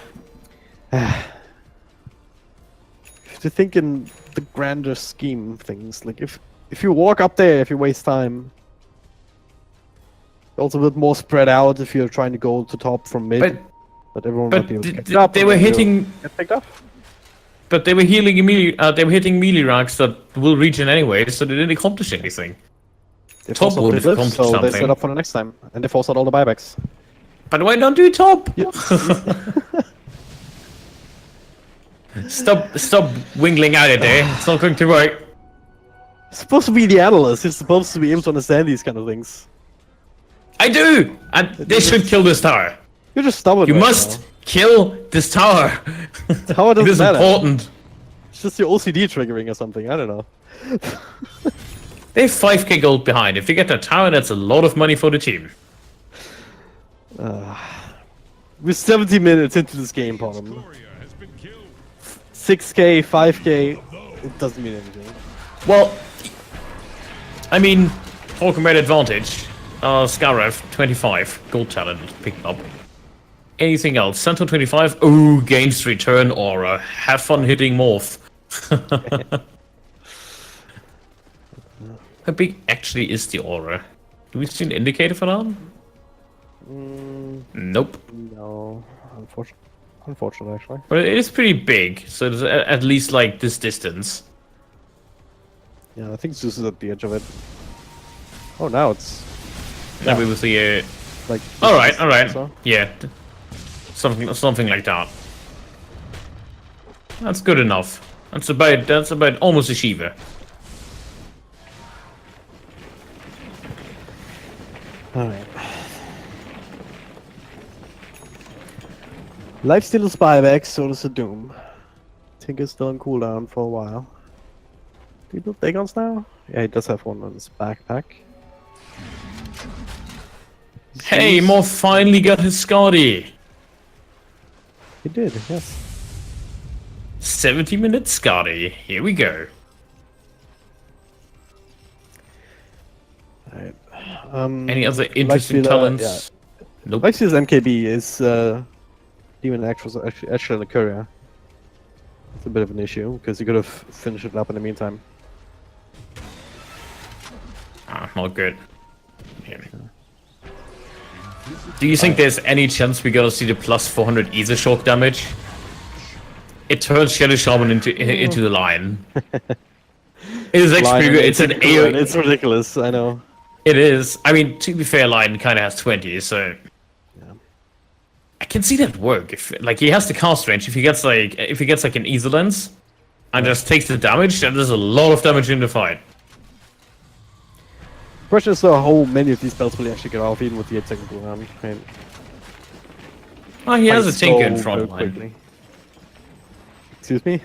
To think in the grander scheme of things, like if you walk up there, if you waste time, also a bit more spread out if you're trying to go to top from mid, but everyone might be able to get up. They were hitting... Get picked up. But they were healing melee. They were hitting melee ranks that will regen anyway, so they didn't accomplish anything. They Top forced out would the have lift, accomplished so they something. set up for the next time, and they forced out all the buybacks. But why not do top? Yeah. Stop wingling out of there. It's not going to work. It's supposed to be the analyst. He's supposed to be able to understand these kind of things. I do, and they should kill this tower. You're just stubborn. You right must kill this tower. Tower It doesn't is matter. important. It's just your OCD triggering or something. I don't know. They're 5k gold behind. If they get that tower, that's a lot of money for the team. We're 70 minutes into this game, Palm. Gloria has been killed. 6k, 5k, it doesn't mean anything. Well, I mean, talking about advantage, Scarif 25 gold talent picked up. Anything else? Centaur 25. Ooh, gains return aura. Have fun hitting morph. How big actually is the aura? Do we see an indicator for that? Nope. No, unfortunate actually. But it is pretty big, so it's at least like this distance. Yeah, I think Zeus is at the edge of it. Oh, now it's Maybe with the like. all right, so. yeah, something like that. That's good enough. That's about almost a Shiva. Alright. Lifesteal is buyback, so does the Doom. Tinker's still on cooldown for a while. Do you build Dagons now? Yeah, he does have one on his backpack. Hey, Morph finally got his Scotty. He did, yes. 70-minute Scotty. Here we go. Alright. Any other interesting Lifestealer, talents? Nope. Lifesteal's MKB is Demon Actress actually in the courier. It's a bit of an issue because you could have finished it up in the meantime. Not good. Yeah. Do you think there's any chance we're gonna see the plus 400 Ether Shock damage? It turns Shadow Shaman into the lion. It is actually it's an AoE. It's ridiculous, I know. It is. I mean, to be fair, lion kind of has 20, so Yeah. I can see that work. If like he has the cast range, if he gets like an Ether Lens and just takes the damage, then there's a lot of damage in the fight. Question is though how many of these spells will he actually get off even with the 8-second cooldown. Right? Oh, he has a Fight Tinker in so front very line. quickly. Excuse me?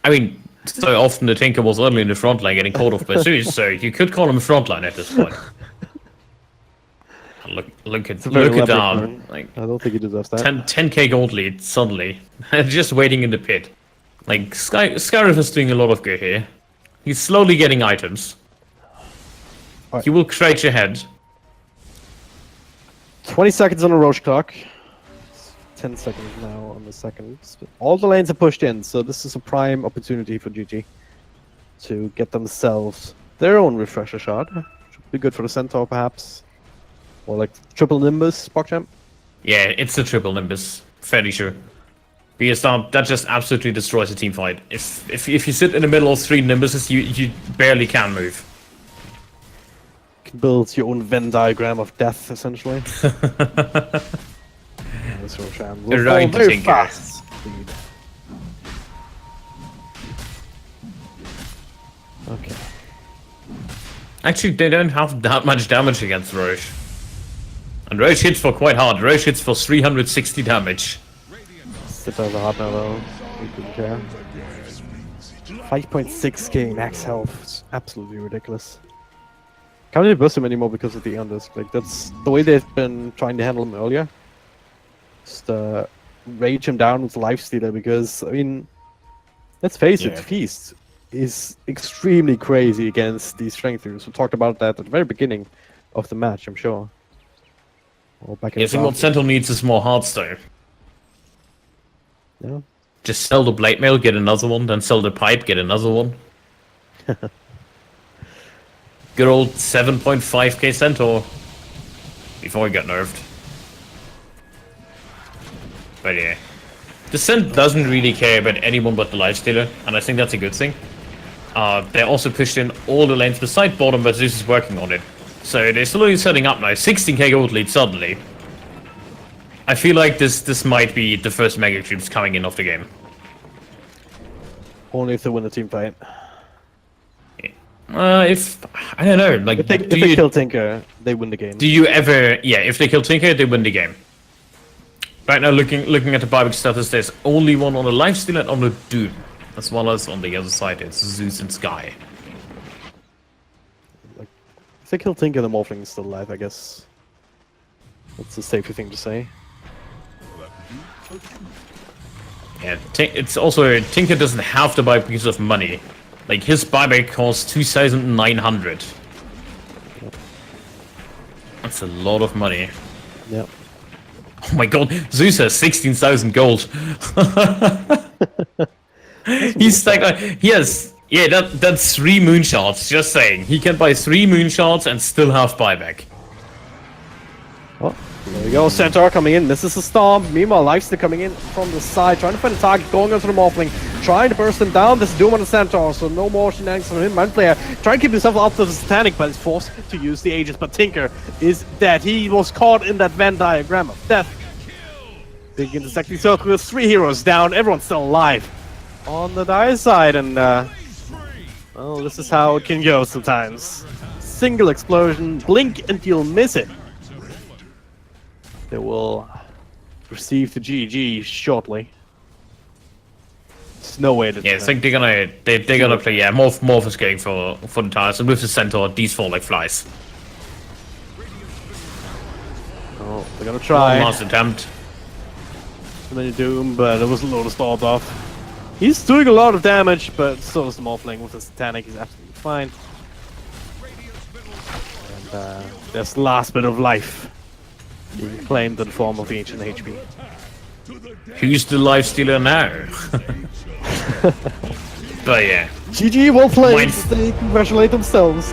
I mean, so often the Tinker was early in the front line getting caught off by Zeus, so you could call him a front line at this point. Look at very that. elaborate turn. Like I don't think he deserves that. 10k gold lead suddenly. Just waiting in the pit. Like Scarif is doing a lot of good here. He's slowly getting items. Alright. He will crouch ahead. 20 seconds on the Roche clock. 10 seconds now on the second. All the lanes are pushed in, so this is a prime opportunity for GG to get themselves their own refresher shot. Should be good for the Centaur, perhaps. Or like triple Nimbus, PogChamp. Yeah, it's the triple Nimbus. Fairly sure. Because that just absolutely destroys a team fight. If you sit in the middle of 3 Nimbuses, you barely can move. You can build your own Venn diagram of death, essentially. This Roshan will fall Around the very Tinker. fast. Indeed. Okay. Actually, they don't have that much damage against Roche. And Roche hits for quite hard. Roche hits for 360 damage. Sit over hard now though. We couldn't care. 5.6k max health. It's absolutely ridiculous. Can't really burst him anymore because of the Unders. Like that's the way they've been trying to handle him earlier. Just rage him down with Lifestealer because I mean, let's face it, Yeah. Feast is extremely crazy against these strength heroes. We talked about that at the very beginning of the match, I'm sure. Or back in I the think what draft. Sentinel needs is more Hearthstone. Yeah. Just sell the Blade Mail, get another one, then sell the Pipe, get another one. Good old 7.5k Centaur. Before he got nerfed. But yeah. Descent doesn't really care about anyone but the Lifestealer, and I think that's a good thing. They also pushed in all the lanes beside bottom, but Zeus is working on it. So they're slowly setting up now. 16k gold lead suddenly. I feel like this might be the first mega creeps coming in of the game. Only if they win the team fight. If I don't know, like If they kill Tinker, they win the game. do you ever? Yeah, if they kill Tinker, they win the game. Right now, looking at the buyback status, there's only one on the Lifesteal and on the Doom, as well as on the other side it's Zeus and Sky. If they kill Tinker, the Morphling is still alive, I guess. That's a safer thing to say. Yeah, it's also Tinker doesn't have to buy because of money. Like his buyback costs 2,900. That's a lot of money. Yeah. Oh my god, Zeus has 16,000 gold. He's like, yes, yeah, that's 3 moonshots. Just saying, he can buy 3 moonshots and still have buyback. Oh, there we go. Centaur coming in. This is a storm. Meanwhile, Lifesteal coming in from the side, trying to find a target, going onto the Morphling, trying to burst him down. This is Doom on the Centaur, so no more shenanigans from him. Mind player trying to keep himself off the Satanic, but is forced to use the Aegis. But Tinker is dead. He was caught in that Venn diagram of death. Big intersecting circle with 3 heroes down. Everyone's still alive on the Dire side, and well, this is how it can go sometimes. Single explosion, blink and you'll miss it. They will receive the GG shortly. There's no way to. Yeah, I think they're gonna play. Yeah, Morph is going for the tires, and with the Centaur, these fall like flies. Oh, they're gonna try. Last attempt. And then you Doom, but it was a load stalled off. He's doing a lot of damage, but so is the Morphling with the Satanic. He's absolutely fine. And there's the last bit of life being claimed in the form of ancient HP. Who's the Lifestealer now? But yeah. GG, well played. They congratulate themselves.